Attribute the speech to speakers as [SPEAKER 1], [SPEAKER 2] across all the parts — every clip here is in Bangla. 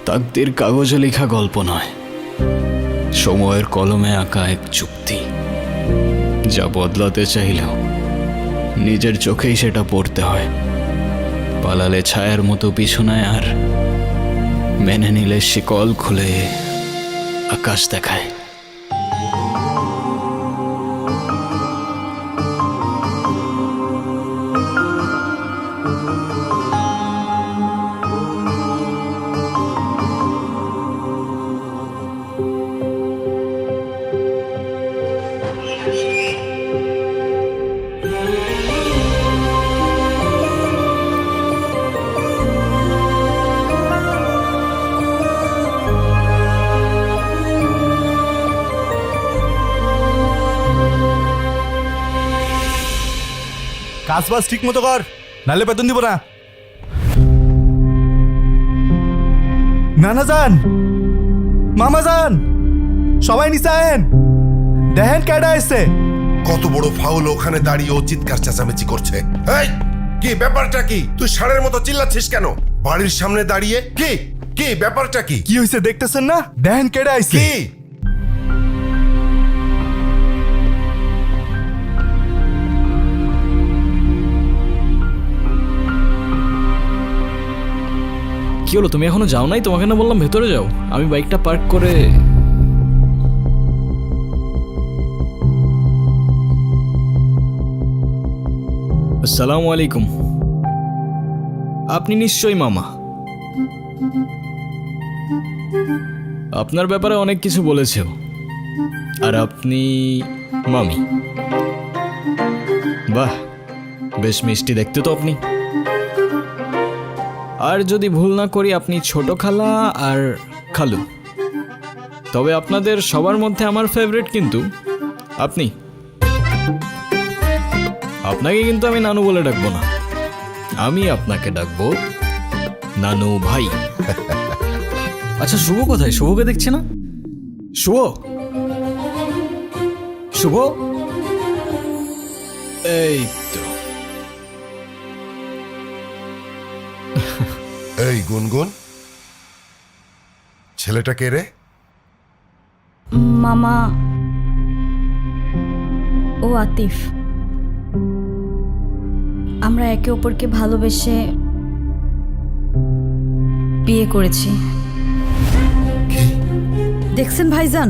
[SPEAKER 1] তাকদীর কাগজে লেখা গল্প নয়, সময়ের কলমে আঁকা এক চুক্তি, যা বদলাতে চাইলেও নিজের চোখেই সেটা পড়তে হয়। পালালে ছায়ার মতো পিছু নেয়, আর মেনে নিলে শিকল খুলে আকাশ দেখায়।
[SPEAKER 2] কাজ বাজ ঠিক মতো কর, নাহলে বেতন দিব না। নানা যান, মামা যান, সবাই নিচে আয়েন, দেখেন কেডা এসছে।
[SPEAKER 3] কত বড় ফাউল, ওখানে দাঁড়িয়ে ও চিৎকার চেঁচামেচি করছে। এই কি ব্যাপারটা কি? তুই ষাঁড়ের মতো চিল্লাচ্ছিস কেন বাড়ির সামনে দাঁড়িয়ে? কি কি ব্যাপারটা কি?
[SPEAKER 2] কি হয়েছে দেখতেছেন না? দেখেন কেডা আইছে।
[SPEAKER 3] কি
[SPEAKER 1] কি হলো, তুমি এখনো যাও নাই? তোমাকে না বললাম ভেতরে যাও। আমি বাইকটা পার্ক করে আসসালামু আলাইকুম। আপনি নিশ্চয়ই মামা। আপনার ব্যাপারে অনেক কিছু বলেছে ও। আর আপনি মামি। বাহ, বেশ মিষ্টি দেখতে তো আপনি। আর যদি ভুল না করি আপনি ছোট খালা আর খালু। তবে আপনাদের সবার মধ্যে আমার ফেভারিট কিন্তু আপনি। আপনাকে কিন্তু আমি নানু বলে ডাকবো না, আমি আপনাকে ডাকবো নানু ভাই। আচ্ছা, শুভ কোথায়? শুভকে দেখছি না। শুভ, শুভ, এই তো।
[SPEAKER 3] এই গুনগুন, ছেলেটা কে রে?
[SPEAKER 4] মামা, ও আতিফ। আমরা একে অপরকে ভালোবেসে বিয়ে করেছি। দেখছেন ভাইজান,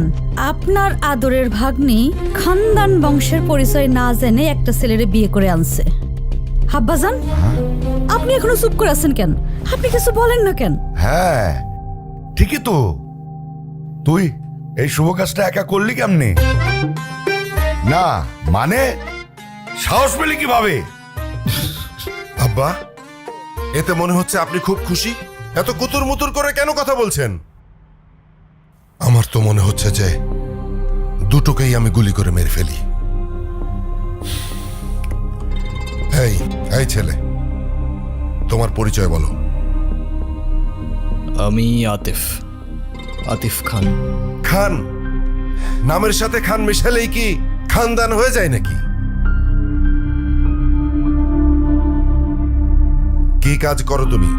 [SPEAKER 4] আপনার আদরের ভাগ্নি খানদান বংশের পরিচয় না জেনে একটা ছেলেরে বিয়ে করে আনছে। হাব্বাজান, আপনি এখনো চুপ করে আছেন কেন? আপনি কিছু বলেন না কেন?
[SPEAKER 5] হ্যাঁ ঠিকই তো, তুই এই শুভ কাজটা একা করলি কেমনে? না মানে সাহস পেলি কিভাবে?
[SPEAKER 3] আব্বা, এতে মনে হচ্ছে আপনি খুব খুশি। এত কুতুর মুতুর করে কেন কথা বলছেন? আমার তো মনে হচ্ছে যে দুটোকেই আমি গুলি করে মেরে ফেলি। এই এই ছেলে, তোমার পরিচয় বলো।
[SPEAKER 1] আমি আতিফ, আতিফ খান।
[SPEAKER 3] খান? নামের সাথে খান মেশালেই কি খানদান হয়ে যায় নাকি? কি কাজ করো তুমি?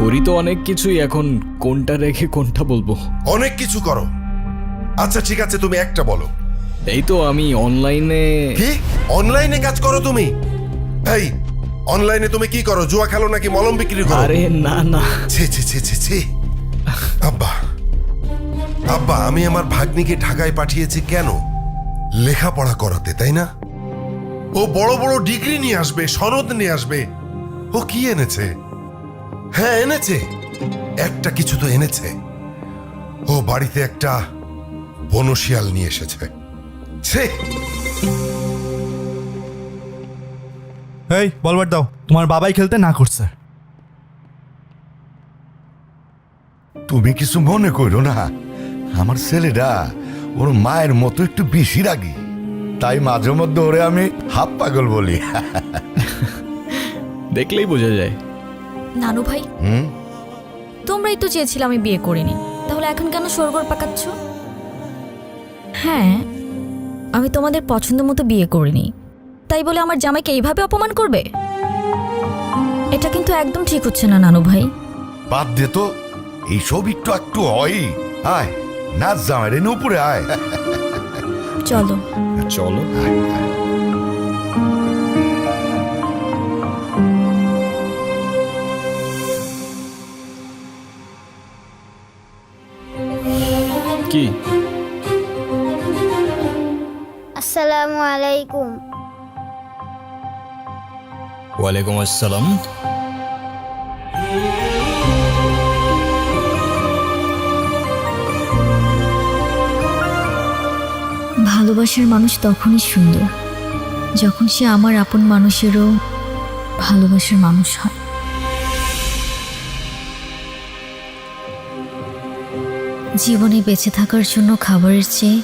[SPEAKER 1] করি তো অনেক কিছুই, এখন কোনটা রেখে কোনটা বলবো?
[SPEAKER 3] অনেক কিছু করো। আচ্ছা ঠিক আছে, তুমি একটা বলো।
[SPEAKER 1] এই তো আমি অনলাইনে।
[SPEAKER 3] কি অনলাইনে কাজ করো তুমি? এই অনলাইনে তুমি কি করো? জুয়া খেলো নাকি মলম বিক্রি করো?
[SPEAKER 1] আরে না না।
[SPEAKER 3] ছি ছি ছি ছি ছি। আব্বা, আব্বা, আমি আমার ভাগ্নিকে ঢাকায় পাঠিয়েছি কেন? লেখাপড়া করাতে, তাই না? ও বড় বড় ডিগ্রি নিয়ে আসবে, সনদ নিয়ে আসবে। ও কি এনেছে? হ্যাঁ এনেছে, একটা কিছু তো এনেছে। ও বাড়িতে একটা বনশিয়াল নিয়ে এসেছে। ছে।
[SPEAKER 2] এই বলবার দাও, তোমার বাবাই খেলতে না করছে।
[SPEAKER 5] তুমি কিছু মনে করো না, আমার ছেলেটা ওর মায়ের মতো একটু বেশি রাগী, তাই মাঝে মধ্যে ওরে আমি হাফ পাগল বলি।
[SPEAKER 1] দেখলেই বোঝা যায়।
[SPEAKER 4] নানু ভাই, তোমরাই তো চেয়েছিলে আমি বিয়ে করিনি, তাহলে এখন কেন সরগর পাকাচ্ছ? হ্যাঁ, আমি তোমাদের পছন্দ মতো বিয়ে করিনি, তাই বলে আমার জামাইকে এইভাবে অপমান করবে? এটা কিন্তু একদম ঠিক হচ্ছে না নানু ভাই।
[SPEAKER 5] বাদ দে তো, এইসব একটু একটু হয়। আয় নাচ জামাই রে, উপরে আয়।
[SPEAKER 4] চলো।
[SPEAKER 1] চলো। কি
[SPEAKER 6] আসসালামু আলাইকুম।
[SPEAKER 1] ওয়ালাইকুম আসসালাম।
[SPEAKER 7] ভালোবাসার মানুষ তখনই সুন্দর যখন সে আমার আপন মানুষেরও ভালোবাসার মানুষ হয়। জীবনে বেঁচে থাকার জন্য খাবারের চেয়ে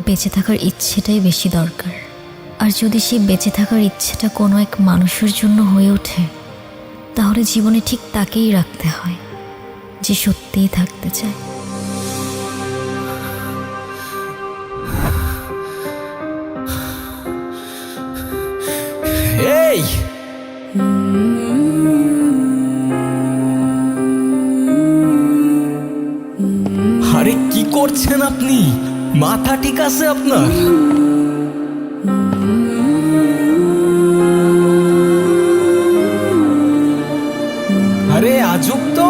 [SPEAKER 7] বেঁচে থাকার ইচ্ছেটাই বেশি দরকার। আর যদি সেই বেঁচে থাকার ইচ্ছেটা কোনো এক মানুষের জন্য হয়ে ওঠে, তাহলে জীবনে ঠিক তাকেই রাখতে হয় যে সত্যিই থাকতে চায়।
[SPEAKER 1] এই আরে কি করছেন আপনি? মাথা ঠিক আছে আপনার? আরে আজব তো।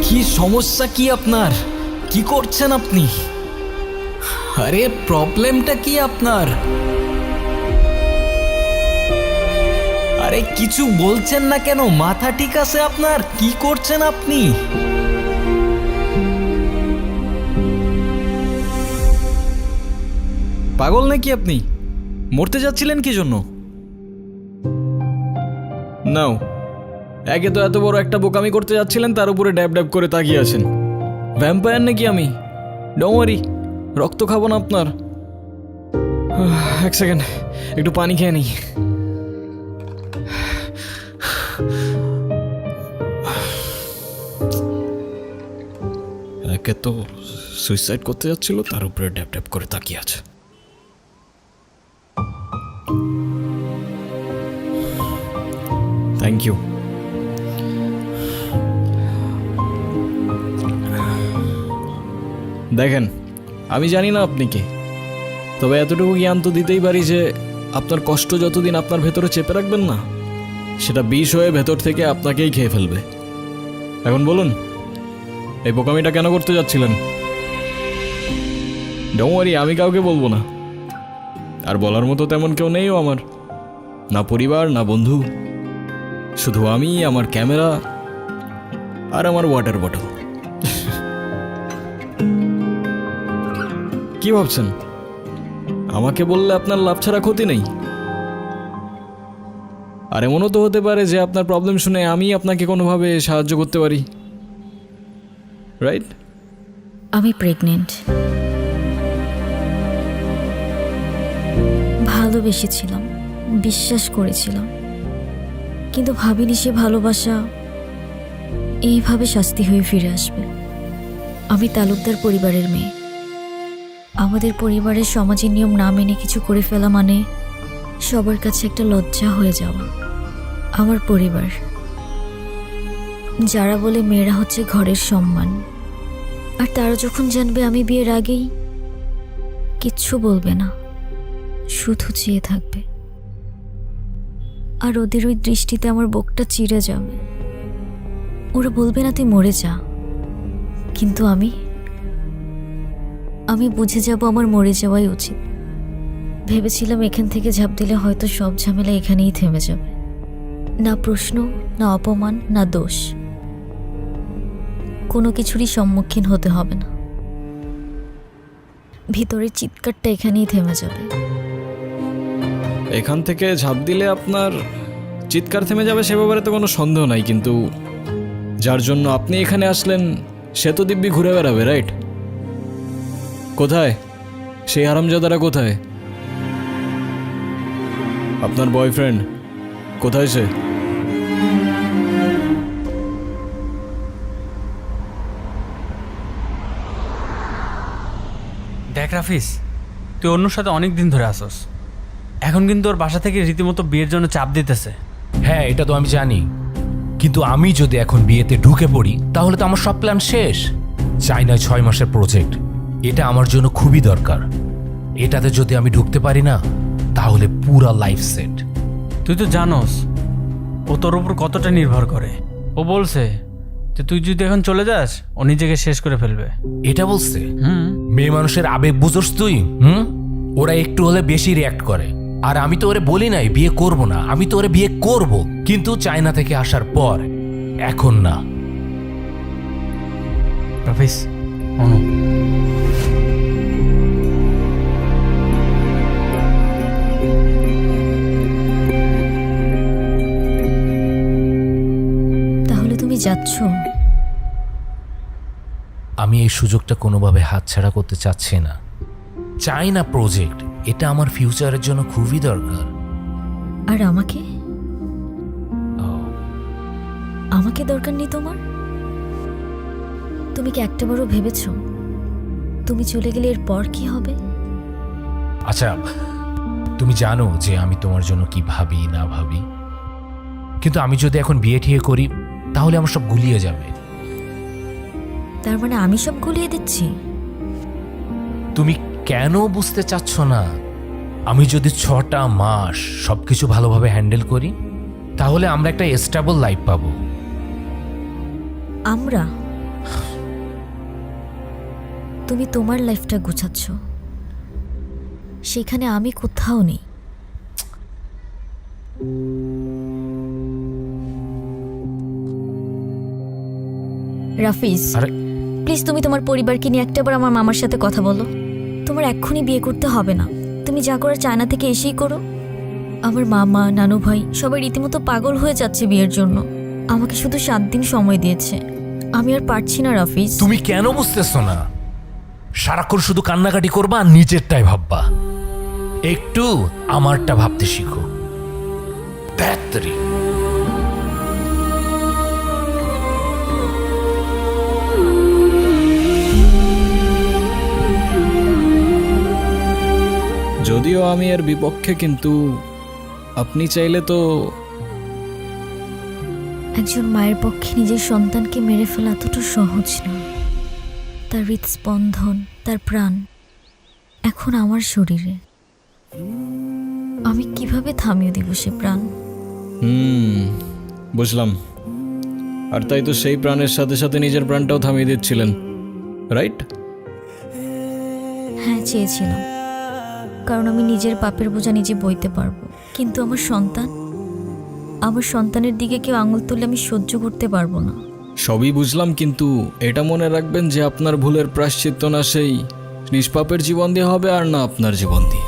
[SPEAKER 1] কি সমস্যা কি আপনার? কি করছেন আপনি? আরে প্রবলেমটা কি আপনার? আরে কিছু বলছেন না কেন? মাথা ঠিক আছে আপনার? কি করছেন আপনি? পাগল নাকি আপনি? মরতে যাচ্ছিলেন কি জন্য? নাও, একে তো এত বড় একটা বোকামি করতে যাচ্ছিলেন, তার উপরে ড্যাব ড্যাব করে তাকিয়ে আছেন। ভ্যাম্পায়ার নাকি আমি? ডোন্ট ওয়ারি, রক্ত খাবো না আপনার। এক সেকেন্ড, একটু পানি খেয়ে নিই। একে তো সুইসাইড করতে যাচ্ছিল, তার উপরে ড্যাব ড্যাব করে তাকিয়ে আছে। Thank you. দেখেন, আমি জানি না আপনি কে, তবে এতটুকু জ্ঞান তো দিতেই পারি যে আপনার কষ্ট যতদিন আপনার ভেতরে চেপে রাখবেন না, সেটা বিষ হয়ে ভেতর থেকে আপনাকেই খেয়ে ফেলবে। এখন বলুন, এই বোকামিটা কেন করতে যাচ্ছিলেন? ডোন্ট ওয়ারি, আমি কাউকে বলবো না। আর বলার মতো তেমন কেউ নেইও আমার, না পরিবার না বন্ধু, শুধু আমি, আমার ক্যামেরা আর আমার ওয়াটার বটল। কি ভাবছেন আমাকে বললে আপনার লাভ ছাড়া ক্ষতি নেই? আর এমনও তো হতে পারে যে আপনার প্রবলেম শুনে আমি আপনাকে কোনোভাবে সাহায্য করতে পারি, রাইট?
[SPEAKER 7] আমি প্রেগনেন্ট। ভালোবেসেছিলাম, বিশ্বাস করেছিলাম, কিন্তু ভাবিনি সে ভালোবাসা এইভাবে শাস্তি হয়ে ফিরে আসবে। আমি তালুকদার পরিবারের মেয়ে। আমাদের পরিবারের সমাজের নিয়ম না মেনে কিছু করে ফেলা মানে সবার কাছে একটা লজ্জা হয়ে যাওয়া। আমার পরিবার, যারা বলে মেয়েরা হচ্ছে ঘরের সম্মান, আর তারা যখন জানবে আমি বিয়ের আগেই, কিচ্ছু বলবে না, শুধু চেয়ে থাকবে। আর ওদের ওই দৃষ্টিতে আমার বুকটা চিড়ে যাবে। ওরা বলবে না তুই মরে যা, কিন্তু আমি বুঝে যাব আমার মরে যাওয়াই উচিত। ভেবেছিলাম এখান থেকে ঝাঁপ দিলে হয়তো সব ঝামেলা এখানেই থেমে যাবে, না প্রশ্ন, না অপমান, না দোষ, কোনো কিছুরই সম্মুখীন হতে হবে না। ভিতরের চিৎকারটা এখানেই থেমে যাবে।
[SPEAKER 1] এখান থেকে ঝাঁপ দিলে আপনার চিৎকার থেমে যাবে সে ব্যাপারে তো কোনো সন্দেহ নাই, কিন্তু যার জন্য আপনি এখানে আসলেন সে তো দিব্যি ঘুরে বেড়াবে, রাইট? কোথায় সেই হারামজাদারা? কোথায় আপনার বয়ফ্রেন্ড? কোথায় সে?
[SPEAKER 8] দেখ রাফিস, তুই অন্যর সাথে অনেক দিন ধরে আসস, এখন কিন্তু ওর বাসা থেকে রীতিমতো বিয়ের জন্য চাপ দিতেছে।
[SPEAKER 9] হ্যাঁ, এটা তো আমি জানি, কিন্তু আমি যদি এখন বিয়েতে ঢুকে পড়ি তাহলে তো আমার সব প্ল্যান শেষ। চাইনায় 6 মাসের প্রজেক্ট, এটা আমার জন্য খুবই দরকার। এটাতে যদি আমি ঢুকতে পারি না তাহলে পুরা লাইফ সেট।
[SPEAKER 8] তুই তো জানোস ও তোর উপর কতটা নির্ভর করে। ও বলছে যে তুই যদি এখন চলে যাস ও নিজেকে শেষ করে ফেলবে।
[SPEAKER 9] এটা বলছে?
[SPEAKER 8] হুম।
[SPEAKER 9] মেয়ে মানুষের আবেগ বুঝোস তুই? ওরা একটু হলে বেশি রিয়াক্ট করে। আর আমি তো ওরে বলি নাই বিয়ে করব না, আমি তো ওরে বিয়ে করব, কিন্তু চায়না থেকে আসার পর, এখন না।
[SPEAKER 8] রাফিস, অনু,
[SPEAKER 7] তাহলে তুমি যাচ্ছ?
[SPEAKER 9] আমি এই সুযোগটা কোনোভাবে হাতছাড়া করতে চাচ্ছি না। চাইনা প্রজেক্ট, এটা আমার ফিউচারের জন্য খুবই দরকার।
[SPEAKER 7] আর আমাকে? আমাকে দরকার নেই তোমার? তুমি কি একটাবারও ভেবেছ তুমি চলে গেলে এরপর কি হবে?
[SPEAKER 9] আচ্ছা, তুমি জানো যে আমি তোমার জন্য কি ভাবি না ভাবি, কিন্তু আমি যদি এখন বিয়ে ঠিয়ে করি তাহলে আমার সব গুলিয়ে যাবে।
[SPEAKER 7] তার মানে আমি সব গুলিয়ে দিচ্ছি?
[SPEAKER 9] তুমি কেন বুঝতে চাচ্ছ না? আমি যদি 6টা মাস সবকিছু ভালোভাবে হ্যান্ডেল করি তাহলে আমরা একটা স্টেবল লাইফ পাবো।
[SPEAKER 7] আমরা? তুমি তোমার লাইফটা গুছাচ্ছ, সেখানে আমি কোথাও নেই। রাফিজ,
[SPEAKER 9] আরে
[SPEAKER 7] প্লিজ তুমি তোমার পরিবারকে নিয়ে একটাবার আমার মামার সাথে কথা বলো। তোমার এক্ষুনি বিয়ে করতে হবে না, তুমি যা করার চায়না থেকে এসেই করো। আমার মামা, নানু ভাই সবাই রীতিমতো পাগল হয়ে যাচ্ছে বিয়ের জন্য। আমাকে শুধু 7 দিন সময় দিয়েছে, আমি আর পারছি না রাফিজ।
[SPEAKER 9] তুমি কেন বুঝতেছ না? সারাক্ষণ শুধু কান্নাকাটি করবা আর নিজেরটাই ভাববা। একটু আমারটা ভাবতে শিখো। ধ্যাত্তেরি।
[SPEAKER 1] যদিও আমি এর বিপক্ষে, কিন্তু আপনি চাইলে তো।
[SPEAKER 7] একজন মায়ের পক্ষে নিজের সন্তানকে মেরে ফেলা এতটা সহজ না। তার হৃদস্পন্দন, তার প্রাণ এখন আমার শরীরে। আমি কিভাবে থামিয়ে দিব সে প্রাণ?
[SPEAKER 1] বুঝলাম। আর তাই তো সেই প্রাণের সাথে সাথে নিজের প্রাণটাও থামিয়ে দিচ্ছিলেন, রাইট?
[SPEAKER 7] হ্যাঁ, চেয়েছিলাম, কারণ আমি নিজের পাপের বোঝা নিজে বইতে পারবো। কিন্তু আমার সন্তানের দিকে কেউ আঙুল তুললে আমি সহ্য করতে পারবো না।
[SPEAKER 1] সবই বুঝলাম, কিন্তু এটা মনে রাখবেন যে আপনার ভুলের প্রায়শ্চিত্ত না সেই নিষ্পাপের জীবন দিয়ে হবে, আর না আপনার জীবন দিয়ে।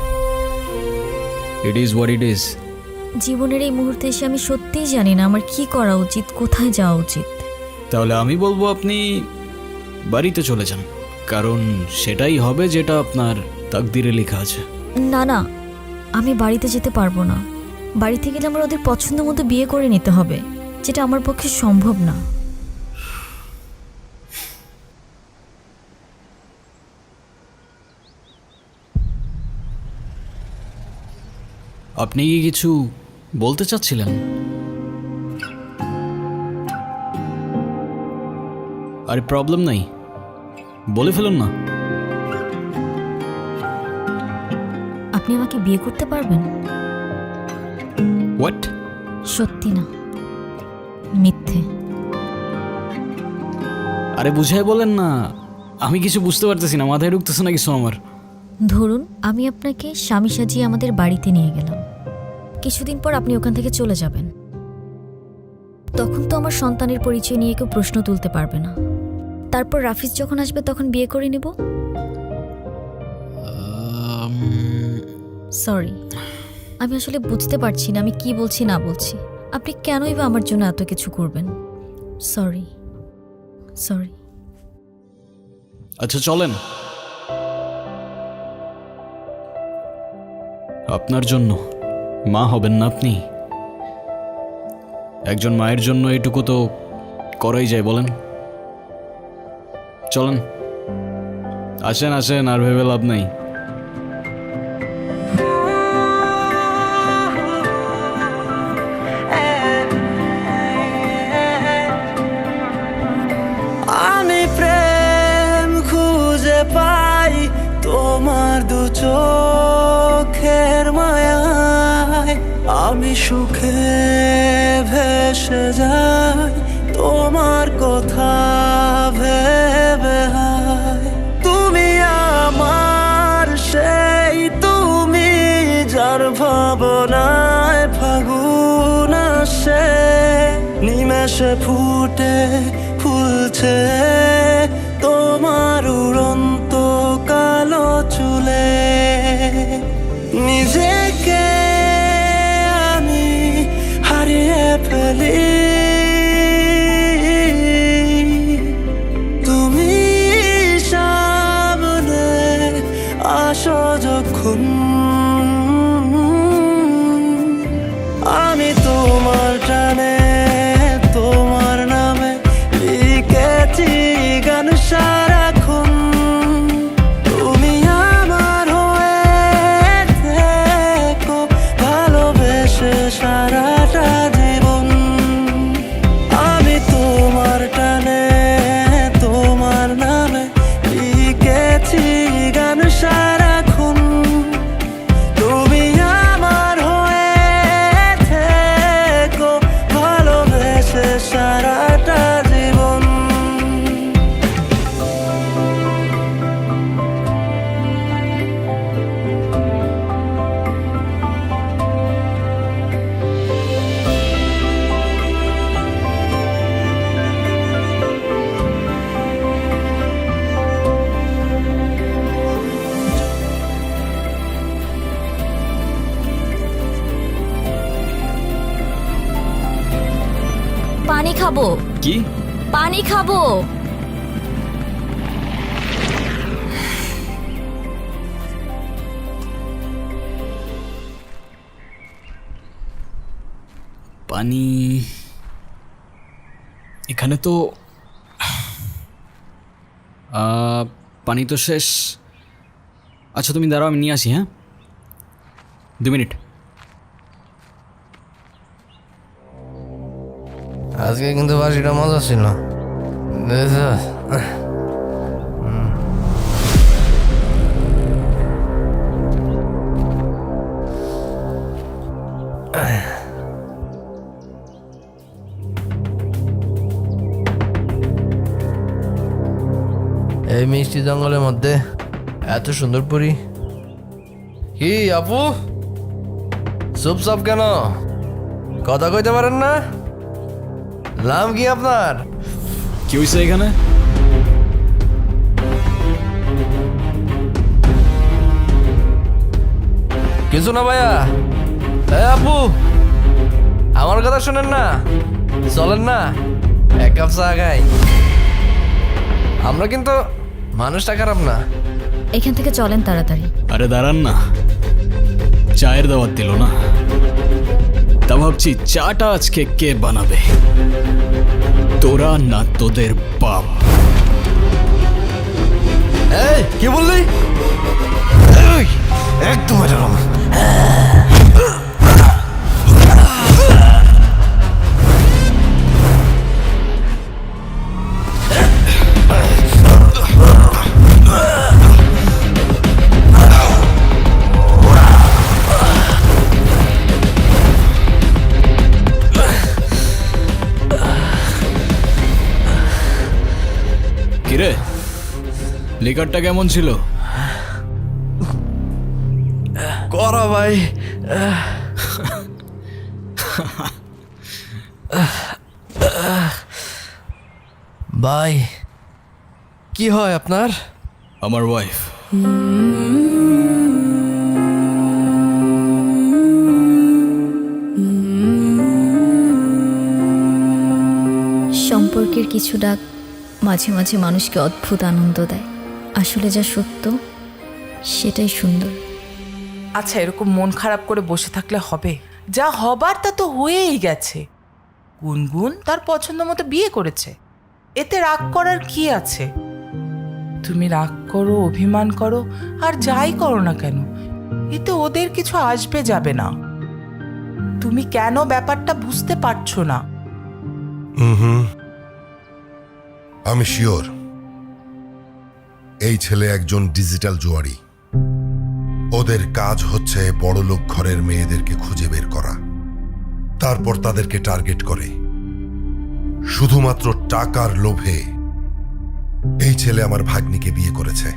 [SPEAKER 1] It is what it is.
[SPEAKER 7] জীবনের এই মুহূর্তে এসে আমি সত্যিই জানি না আমার কি করা উচিত, কোথায় যাওয়া উচিত।
[SPEAKER 1] তাহলে আমি বলবো আপনি বাড়িতে চলে যান, কারণ সেটাই হবে যেটা আপনার তাকদিরে লেখা আছে।
[SPEAKER 7] না না, আমি বাড়িতে যেতে পারবো না। বাড়িতে গেলে আমার ওদের পছন্দ মতো বিয়ে করে নিতে হবে, যেটা আমার পক্ষে সম্ভব না।
[SPEAKER 1] আপনি কি কিছু বলতে চাচ্ছিলেন? আরে প্রবলেম নাই, বলে ফেলুন না।
[SPEAKER 7] আপনি আমাকে বিয়ে করতে পারবেন?
[SPEAKER 1] হোয়াট?
[SPEAKER 7] সত্যি না, মিথ্যে।
[SPEAKER 1] আরে বুঝাই বলেন না, আমি কিছু বুঝতে পারতেছি না, মাথায় ঢুকতেছে না কিছু আমার।
[SPEAKER 7] ধরুন আমি আপনাকে স্বামী সাজিয়ে আমাদের বাড়িতে নিয়ে গেলাম, কিছুদিন পর আপনি ওখান থেকে চলে যাবেন। তখন তো আমার সন্তানের পরিচয় নিয়ে কেউ প্রশ্ন তুলতে পারবে না। তারপর রাফিজ যখন আসবে তখন বিয়ে করে নেব। সরি, আমি আসলে বুঝতে পারছি না আমি কি বলছি না বলছি। আপনি কেনই বা আমার জন্য এত কিছু করবেন? সরি।
[SPEAKER 1] আচ্ছা চলেন। আপনার জন্য মা হবেন না আপনি? একজন মায়ের জন্য এটুকু তো করাই যায়, বলেন? চলেন, আসেন আসেন, আর ভেবে লাভ নেই।
[SPEAKER 10] আমি প্রেম খুঁজে পাই তোমার দু চোখের মায়ায়, আমি সুখে ভেসে যাই তোমার কথা ভেবে হায়। তুমি আমার সেই তুমি, যার ভাবনায় ফাগুন আসে, নিমেষে ফুটে ফুলছে তোমার উড়ন্ত কালো চুলে। নিজেকে আমি হারিয়ে ফেলি, তুমি সামনে আসো যখন, আমি তোমার টানে তোমার নামে লিখেছি গান সারাক্ষণ। তুমি আমার হয়ে থেকো ভালোবেসে সারাটা জীবন, আমি তোমার টানে তোমার নামে লিখেছি গান সারাক্ষণ। তুমি আমার হয়ে থেকো ভালোবেসে সারাটা জীবন।
[SPEAKER 7] পানি খাবো,
[SPEAKER 1] কি?
[SPEAKER 7] পানি খাবো।
[SPEAKER 1] পানি এখানে তো পানি তো শেষ। আচ্ছা তুমি দাঁড়াও, আমি নিয়ে আসি। হ্যাঁ, 2 মিনিট।
[SPEAKER 10] আজকে কিন্তু বাসিটা মজা ছিল। এই মিষ্টি জঙ্গলের মধ্যে এত সুন্দর পরি। কি আপু, চুপচাপ কেন? কথা কইতে পারেন না? নাম কি আপনার?
[SPEAKER 1] কি হয়েছে এখানে?
[SPEAKER 10] কিছু না ভাইয়া। আপু, আমার কথা শোনেন না, চলেন না এক কাপ চা খাই। আমরা কিন্তু মানুষটা খারাপ না।
[SPEAKER 7] এখান থেকে চলেন তাড়াতাড়ি।
[SPEAKER 1] আরে দাঁড়ান না, চায়ের দাওয়াত দিল না, তা ভাবছি চাটা আজকে কে বানাবে, তোরা না তোদের বাপ?
[SPEAKER 10] এই কি বললি? একদম এরকম।
[SPEAKER 1] কিরে, লিকারটা কেমন ছিল?
[SPEAKER 10] করা ভাই। ভাই কি হয় আপনার?
[SPEAKER 1] আমার ওয়াইফ।
[SPEAKER 7] সম্পর্কের কিছু ডাক মাঝে মাঝে মানুষকে অদ্ভুত আনন্দ দেয়। আসলে যা সত্য সেটাই সুন্দর।
[SPEAKER 11] আচ্ছা, এরকম মন খারাপ করে বসে থাকলে হবে? যা হবার তা তো হয়েই গেছে। গুনগুন তার পছন্দ মতো বিয়ে করেছে, এতে রাগ করার কি আছে? তুমি রাগ করো, অভিমান করো, আর যাই করো না কেন, এতে ওদের কিছু আসবে যাবে না। তুমি কেন ব্যাপারটা বুঝতে পারছো না?
[SPEAKER 3] আমি শিওর এই ছেলে একজন ডিজিটাল জুয়ারি। ওদের কাজ হচ্ছে বড়লোক ঘরের মেয়েদেরকে খুঁজে বের করা, তারপর তাদেরকে টার্গেট করে। শুধুমাত্র টাকার লোভে এই ছেলে আমার ভাগ্নিকে বিয়ে করেছে,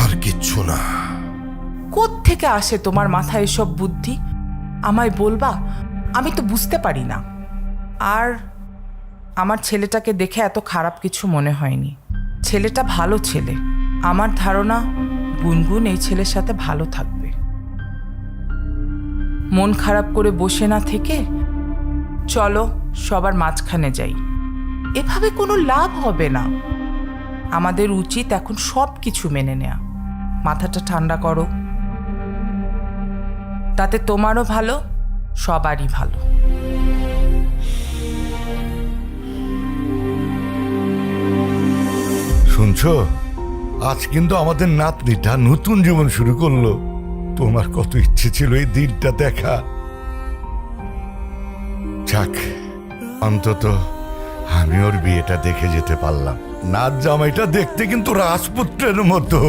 [SPEAKER 3] আর কিচ্ছু না।
[SPEAKER 11] কোত্থেকে আসে তোমার মাথায় এসব বুদ্ধি? আমায় বলবা, আমি তো বুঝতে পারি না। আর আমার ছেলেটাকে দেখে এত খারাপ কিছু মনে হয়নি। ছেলেটা ভালো ছেলে। আমার ধারণা গুনগুন এই ছেলের সাথে ভালো থাকবে। মন খারাপ করে বসে না থেকে চলো সবার মাঝখানে যাই। এভাবে কোনো লাভ হবে না। আমাদের উচিত এখন সব কিছু মেনে নেয়া। মাথাটা ঠান্ডা করো, তাতে তোমারও ভালো, সবারই ভালো।
[SPEAKER 5] শুনছো, আজ কিন্তু আমাদের নাতনিটা নতুন জীবন শুরু করলো। তোমার কত ইচ্ছে ছিল এই দিনটা দেখা। যাক, অন্তত আমি ওর বিয়েটা দেখে যেতে পারলাম। নাচ জামাইটা দেখতে কিন্তু রাজপুত্রের মতো।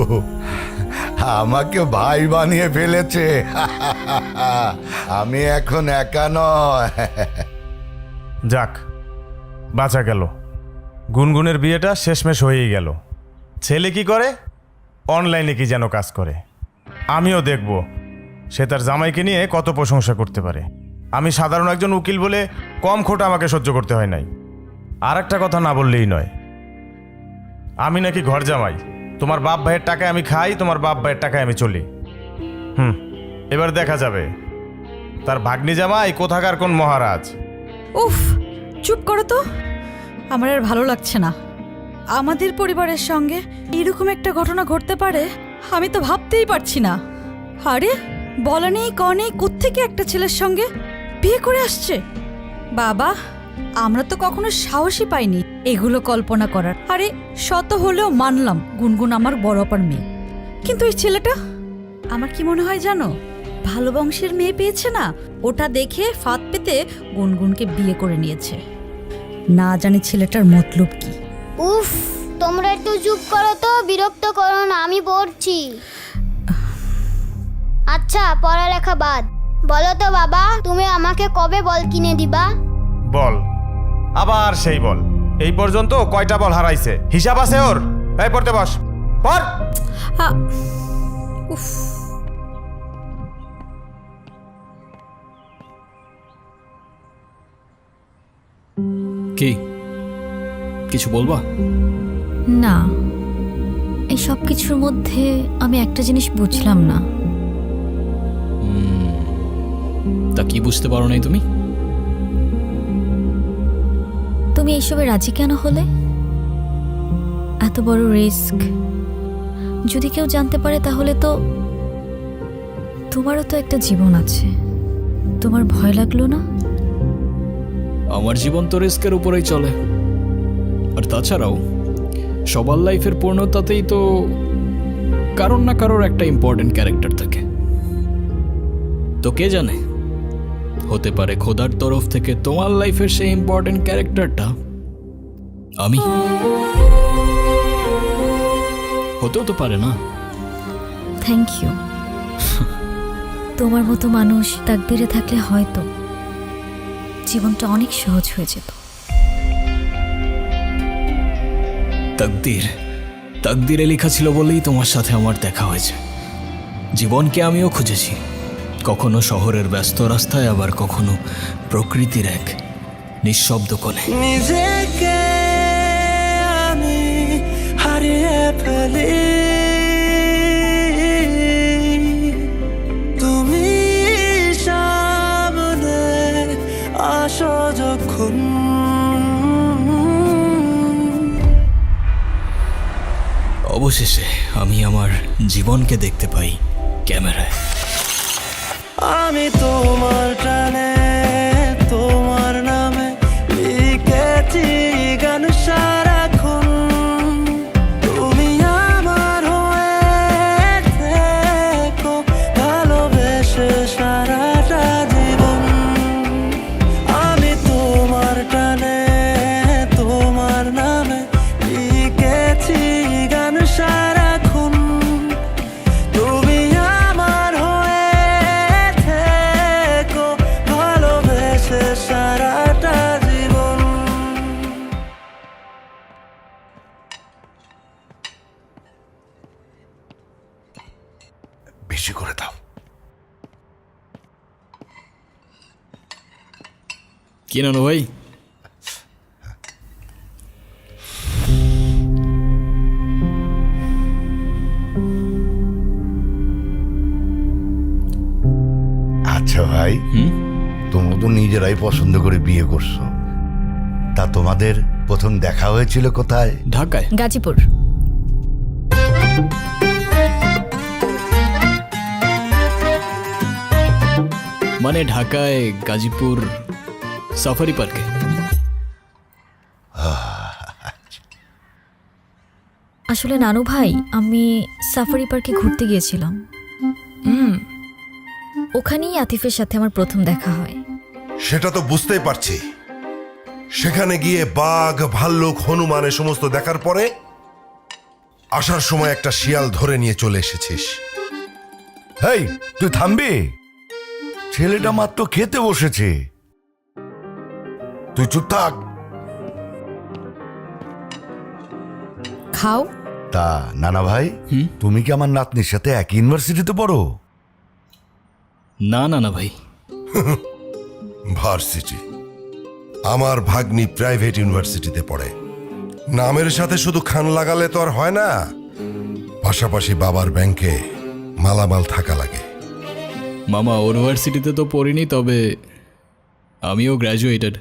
[SPEAKER 5] আমাকে ভাই বানিয়ে ফেলেছে। আমি এখন একা নয়।
[SPEAKER 12] যাক, বাঁচা গেল। গুনগুনের বিয়েটা শেষমেশ হয়েই গেল। ছেলে কি করে? অনলাইনে কি যেন কাজ করে। আমিও দেখব সে তার জামাইকে নিয়ে কত প্রশংসা করতে পারে। আমি সাধারণ একজন উকিল বলে কম খোটা আমাকে সহ্য করতে হয় নাই। আর একটা কথা না বললেই নয়, আমি নাকি ঘর জামাই। তোমার বাপ ভাইয়ের টাকায় আমি খাই, তোমার বাপ ভাইয়ের টাকায় আমি চলি। এবার দেখা যাবে তার ভাগ্নি জামাই কোথাকার কোন মহারাজ।
[SPEAKER 4] উফ, চুপ করো তো। আমার আর ভালো লাগছে না। আমাদের পরিবারের সঙ্গে এরকম একটা ঘটনা ঘটতে পারে আমি তো ভাবতেই পারছি না। আরে বলা নেই ক নেই, কোত্থেকে একটা ছেলের সঙ্গে বিয়ে করে আসছে। বাবা, আমরা তো কখনো সাহসই পাইনি এগুলো কল্পনা করার। আরে শত হলেও মানলাম গুনগুন আমার বড় অপার মেয়ে, কিন্তু এই ছেলেটা আমার কি মনে হয় জানো, ভালো বংশের মেয়ে পেয়েছে না, ওটা দেখে ফাঁদ পেতে গুনগুনকে বিয়ে করে নিয়েছে। না জানি ছেলেটার মতলব কি।
[SPEAKER 6] উফ, তোমরা একটু চুপ করো তো, বিরক্ত করো না, আমি পড়ছি। আচ্ছা, পড়ালেখা বাদ। বলো তো বাবা, তুমি আমাকে কবে বল কিনে দিবা?
[SPEAKER 12] বল, আবার সেই বল। এই পর্যন্ত কয়টা বল হারাইছে হিসাব আছে ওর? এই পড়তে বস, পড়।
[SPEAKER 4] উফ,
[SPEAKER 1] কি কিছু বলবা?
[SPEAKER 7] না, এই সব কিছুর মধ্যে আমি একটা জিনিস বুঝলাম না।
[SPEAKER 1] তা কি বুঝতে পারো নাই তুমি?
[SPEAKER 7] তুমি এইসবে রাজি কেন হলে? এত বড় রিস্ক যদি কেউ জানতে পারে তাহলে তো তোমারও তো একটা জীবন আছে। তোমার ভয় লাগলো না?
[SPEAKER 1] আমার জীবন তো রিস্কের উপরেই চলে। আর তাছাড়াও সবার লাইফের পূর্ণতাতেই তো কারোর না কারোর একটা ইম্পর্টেন্ট ক্যারেক্টার থাকে। তো কে জানে, হতে পারে খোদার তরফ থেকে তোমার লাইফের সেই ইম্পর্টেন্ট ক্যারেক্টারটা আমি। হতেও তো পারে না।
[SPEAKER 7] Thank you. তোমার মতো মানুষ তাকদিরে থাকলে হয়তো জীবনটা অনেক সহজ হয়ে যেত।
[SPEAKER 1] তাকদিরে লেখা ছিল বলেই তোমার সাথে আমার দেখা হয়েছে। জীবনকে আমিও খুঁজেছি, কখনো শহরের ব্যস্ত রাস্তায়, আবার কখনো প্রকৃতির এক নিঃশব্দ কোণে।
[SPEAKER 10] নিজেকে আমি হারিয়ে ফেলি, তুমি সামনে আসো যখন।
[SPEAKER 1] অবশেষে আমি আমার জীবনকে দেখতে পাই ক্যামেরায়।
[SPEAKER 10] আমি তোমার টানে, তোমার নামে লিখেছি গান সারাক্ষণ। তুমি সারাটা জীবন।
[SPEAKER 5] বেশি করে দাও।
[SPEAKER 1] কি নানু ভাই?
[SPEAKER 5] আচ্ছা ভাই, তোমরা তো নিজেরাই পছন্দ করে বিয়ে করছো, তা তোমাদের প্রথম দেখা হয়েছিল কোথায়?
[SPEAKER 1] ঢাকায়।
[SPEAKER 7] গাজীপুর।
[SPEAKER 1] মানে ঢাকায় গাজীপুর সাফারি পার্কে।
[SPEAKER 7] আসলে নানু ভাই, আমি সাফারি পার্কে ঘুরতে গিয়েছিলাম। ওখানেই আতিফের সাথে আমার প্রথম দেখা হয়।
[SPEAKER 3] সেটা তো বুঝতেই পারছি। সেখানে গিয়ে বাঘ, ভাল্লুক, হনুমান এ সমস্ত দেখার পরে আসার সময় একটা শিয়াল ধরে নিয়ে চলে এসেছিস।
[SPEAKER 5] হেই, তুই থামবি? ছেলেটা মাত্র খেতে বসেছে, তুই চুপ থাক।
[SPEAKER 4] খাও।
[SPEAKER 5] তা নানা ভাই, তুমি কি আমার নাতনির সাথে একই ইউনিভার্সিটিতে পড়ো?
[SPEAKER 1] না না না ভাই।
[SPEAKER 3] ভার্সিটি? আমার ভাগ্নি প্রাইভেট ইউনিভার্সিটিতে পড়ে। নামের সাথে শুধু খান লাগালে তো আর হয় না, পাশাপাশি বাবার ব্যাংকে মালামাল থাকা লাগে।
[SPEAKER 1] মামা ইউনিভার্সিটিতে তো পড়িনি, তবে আমিও গ্র্যাজুয়েটেড,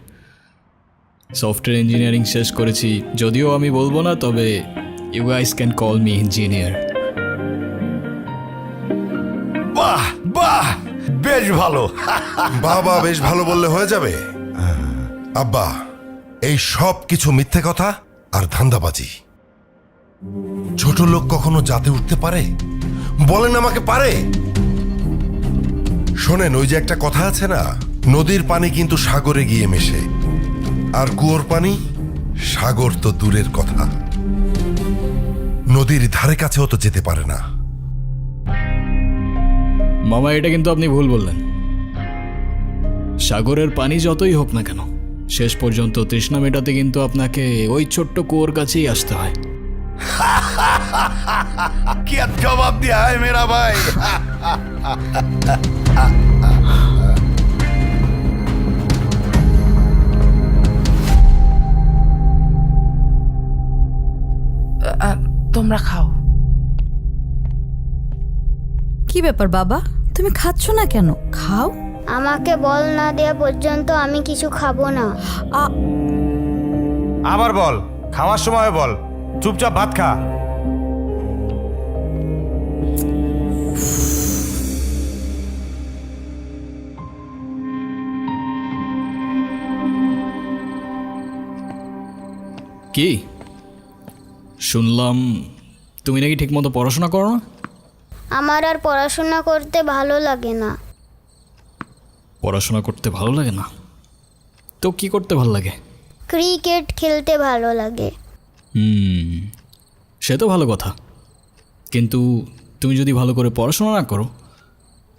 [SPEAKER 1] সফটওয়্যার ইঞ্জিনিয়ারিং শেষ করেছি। যদিও আমি বলবো না, তবে you guys can call me engineer.
[SPEAKER 5] বাহ বাহ, বেশ ভালো।
[SPEAKER 3] বাবা বেশ ভালো বললে হয়ে যাবে? আব্বা, এই সব কিছু মিথ্যে কথা আর ধান্দাবাজি। ছোট লোক কখনো জাতে উঠতে পারে? বলেন আমাকে পারে? শোনেন, ওই যে একটা কথা আছে না, নদীর পানি কিন্তু সাগরে গিয়ে মেশে, আর কুয়োর পানি সাগর তো দূরের কথা, নদীর ধারে কাছেও তো যেতে পারে না।
[SPEAKER 1] মামা, এটা কিন্তু আপনি ভুল বললেন। সাগরের পানি যতই হোক না কেন, শেষ পর্যন্ত তৃষ্ণা মেটাতে কিন্তু আপনাকে ওই ছোট্ট কুয়োর কাছেই আসতে হয়।
[SPEAKER 5] কি আর জবাব দিয়া হয় মেরা ভাই।
[SPEAKER 11] তোমরা খাও।
[SPEAKER 4] কি ব্যাপার বাবা, তুমি খাচ্ছ না কেন? খাও।
[SPEAKER 6] আমাকে বল না দেওয়া পর্যন্ত আমি কিছু খাবো না।
[SPEAKER 12] আবার বল, খাওয়ার সময় বল, চুপচাপ ভাত খা।
[SPEAKER 1] কি শুনলাম তুমি নাকি ঠিকমতো পড়াশোনা করো না?
[SPEAKER 6] আমার আর পড়াশোনা করতে ভালো লাগে না।
[SPEAKER 1] পড়াশোনা করতে ভালো লাগে না? তো কি করতে ভালো লাগে?
[SPEAKER 6] ক্রিকেট খেলতে ভালো লাগে।
[SPEAKER 1] সে তো ভালো কথা, কিন্তু তুমি যদি ভালো করে পড়াশোনা না করো,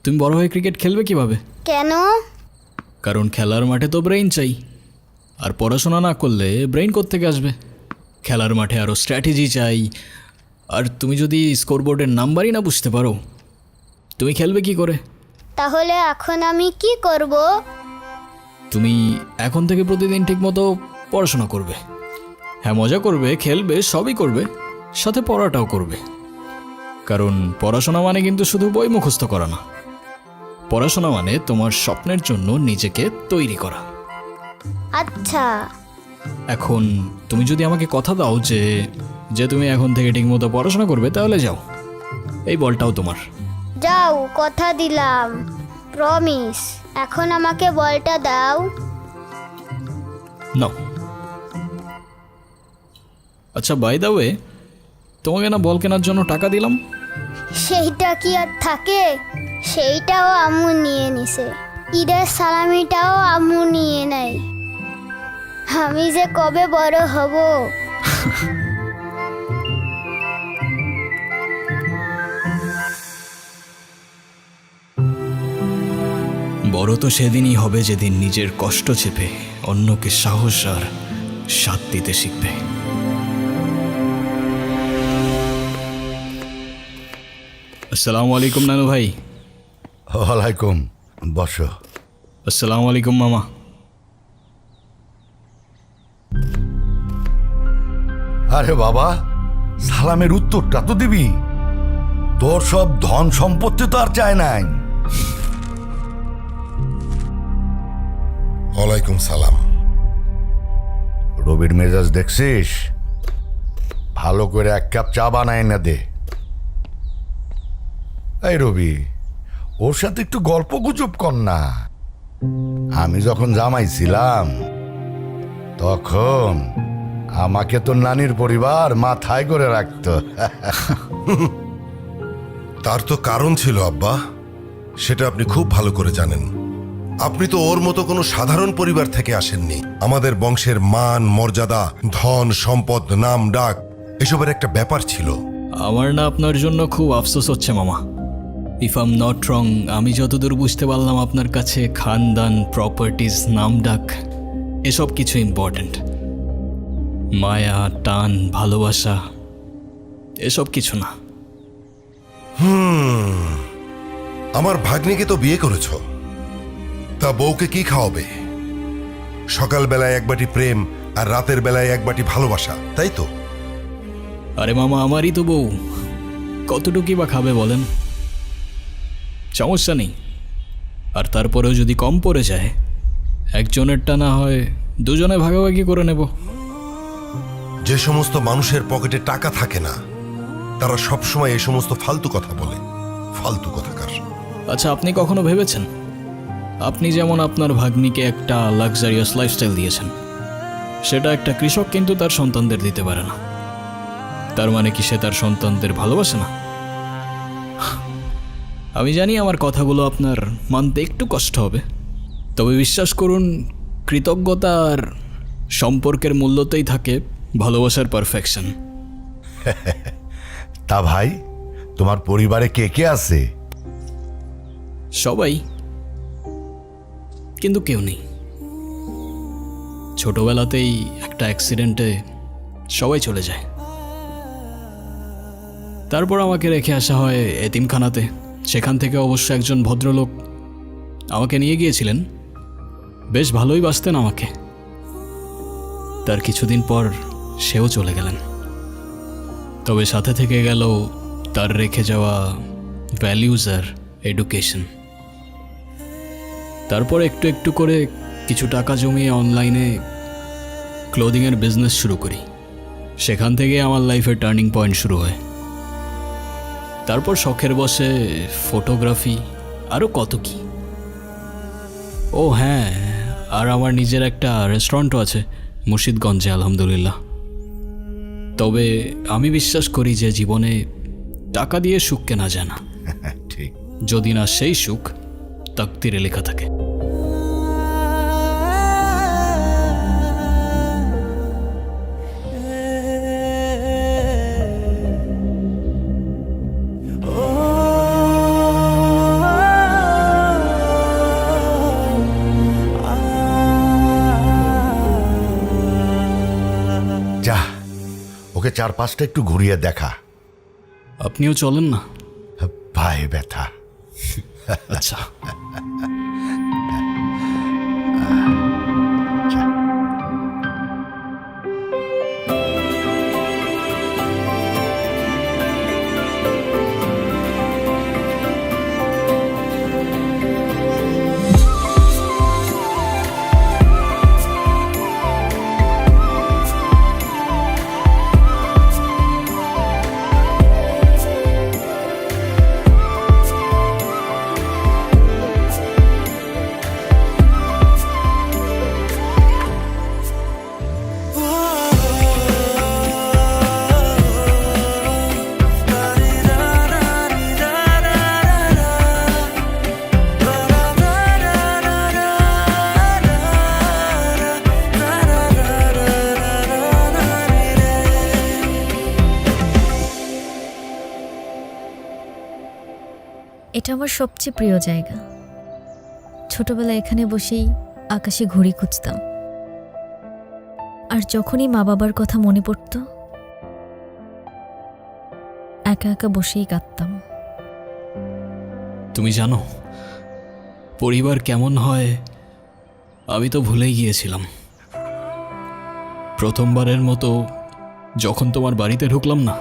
[SPEAKER 1] তুমি বড় হয়ে ক্রিকেট খেলবে কিভাবে?
[SPEAKER 6] কেন?
[SPEAKER 1] কারণ খেলার মাঠে তো ব্রেইন চাই, আর পড়াশোনা না করলে ব্রেইন কোত্থেকে আসবে? খেলার মাঠে আরও স্ট্র্যাটেজি চাই, আর তুমি যদি স্কোরবোর্ডের নাম্বারই না বুঝতে পারো, তুমি খেলবে কি করে?
[SPEAKER 6] তাহলে এখন আমি কি করব?
[SPEAKER 1] তুমি এখন থেকে প্রতিদিন ঠিকমতো পড়াশোনা করবে। হ্যাঁ, মজা করবে, খেলবে, সবই করবে, সাথে পড়াটাও করবে। কারণ পড়াশোনা মানে কিন্তু শুধু বই মুখস্থ করা না, পড়াশোনা মানে তোমার স্বপ্নের জন্য নিজেকে তৈরি করা।
[SPEAKER 6] আচ্ছা।
[SPEAKER 1] এখন তুমি যদি আমাকে কথা দাও যে যে তুমি এখন থেকে ঠিকমতো পড়াশোনা করবে, তাহলে যাও, এই বলটাও তোমার।
[SPEAKER 6] যাও, কথা দিলাম, প্রমিস। এখন আমাকে বলটা দাও।
[SPEAKER 1] নাও। আচ্ছা, বাই দ্য ওয়ে, তোমাকে না বল কেনার জন্য টাকা দিলাম?
[SPEAKER 6] সেইটা কি আর থাকে? সেইটাও আম্মু নিয়ে নিছে। ঈদের সালামিটাও আম্মু নিয়ে নেয়। আমি যে কবে বড় হব।
[SPEAKER 1] বড় তো সেদিনই হবে যেদিন নিজের কষ্ট চেপে অন্যকে সাহস আর সাথ দিতে শিখবে। আসসালামু আলাইকুম নানু ভাই।
[SPEAKER 5] ওয়ালাইকুম, বসো।
[SPEAKER 1] আসসালামু আলাইকুম মামা।
[SPEAKER 5] আরে বাবা, সালামের উত্তরটা তো দিবি। তোর সব ধন সম্পত্তি তো আর চায় নাই।
[SPEAKER 3] ওয়ালাইকুম সালাম।
[SPEAKER 5] রবির মেজাজ দেখছিস? ভালো করে এক কাপ চা বানায় না দে। এই রবি, ওর সাথে একটু গল্প গুজব কর না। আমি যখন জামাই ছিলাম তখন আমাকে তোর নানির পরিবার মাথায় করে রাখতো।
[SPEAKER 3] তার তো কারণ ছিল আব্বা, সেটা আপনি খুব ভালো করে জানেন। আপনি তো ওর মতো কোনো সাধারণ পরিবার থেকে আসেননি। আমাদের বংশের মান মর্যাদা, ধন সম্পদ, নাম ডাক এসবের একটা ব্যাপার ছিল।
[SPEAKER 1] আমার না আপনার জন্য খুব আফসোস হচ্ছে মামা। If I am not wrong, আমি যতদূর বুঝতে পারলাম আপনার কাছে খানদান, প্রপার্টিজ, নাম ডাক এসব কিছু ইম্পর্ট্যান্ট। মায়া, টান, ভালোবাসা এসব কিছু না।
[SPEAKER 3] আমার ভাগ্নিকে তো বিয়ে করেছ, তা বউকে কি খাওয়াবে? সকাল বেলায় এক বাটি প্রেম আর রাতের বেলায় এক বাটি ভালোবাসা, তাই তো?
[SPEAKER 1] আরে মামা, আমারই তো বউ, কতটুকুই বা খাবে বলেন? সমস্যা নেই। আর তারপরেও যদি কম পড়ে যায়, একজনেরটা না হয় দুজনে ভাগাভাগি করে নেব।
[SPEAKER 3] যে সমস্ত মানুষের পকেটে টাকা থাকে না, তারা সবসময় এই সমস্ত ফালতু কথা বলে। ফালতু কথাকার।
[SPEAKER 1] আচ্ছা, আপনি কখনো ভেবেছেন, আপনি যেমন আপনার ভাগ্নিকে একটা লাক্সারিয়াস লাইফস্টাইল দিয়েছেন, সেটা একটা কৃষক কিন্তু তার সন্তানদের দিতে পারে না। তার মানে কি সে তার সন্তানদের ভালোবাসে না? আমি জানি আমার কথাগুলো আপনার মানতে একটু কষ্ট হবে, তবে বিশ্বাস করুন, কৃতজ্ঞতা আর সম্পর্কের মূল্যতেই থাকে ভালোবাসার পারফেকশন।
[SPEAKER 5] তা ভাই, তোমার পরিবারে কে কে আছে?
[SPEAKER 1] সবাই, কিন্তু কেউ নেই। ছোটবেলাতেই একটা অ্যাক্সিডেন্টে সবাই চলে যায়। তারপর আমাকে রেখে আসা হয় এতিমখানাতে। সেখান থেকে অবশ্য একজন ভদ্রলোক আমাকে নিয়ে গিয়েছিলেন, বেশ ভালোই বাসতেন আমাকে। তার কিছুদিন পর সেও চলে গেলেন, তবে সাথে থেকে গেল তার রেখে যাওয়া ভ্যালিউজ আর এডুকেশন। তারপর একটু একটু করে কিছু টাকা জমিয়ে অনলাইনে ক্লোদিংয়ের বিজনেস শুরু করি। সেখান থেকে আমার লাইফের টার্নিং পয়েন্ট শুরু হয়। তারপর শখের বসে ফটোগ্রাফি, আরও কত কি। ও হ্যাঁ, আর আমার নিজের একটা রেস্টুরেন্টও আছে মুর্শিদগঞ্জে, আলহামদুলিল্লাহ। তবে আমি বিশ্বাস করি যে জীবনে টাকা দিয়ে সুখ কেনা যায় না,
[SPEAKER 5] ঠিক।
[SPEAKER 1] যদি না সেই সুখ তাকদিরে লেখা থাকে।
[SPEAKER 5] যা, ওকে চারপাশটা একটু ঘুরিয়ে দেখা।
[SPEAKER 1] আপনিও চলেন না?
[SPEAKER 5] পায়ে ব্যথা।
[SPEAKER 1] আচ্ছা।
[SPEAKER 7] এটা আমার সবচেয়ে প্রিয় জায়গা। ছোটবেলায় এখানে বসেই আকাশে ঘুড়ি খুঁজতাম, আর যখনই মা বাবার কথা মনে পড়ত একা একা বসেই কাঁদতাম।
[SPEAKER 1] তুমি জানো পরিবার কেমন হয় আমি তো ভুলেই গিয়েছিলাম। প্রথমবারের মতো যখন তোমার বাড়িতে ঢুকলাম না,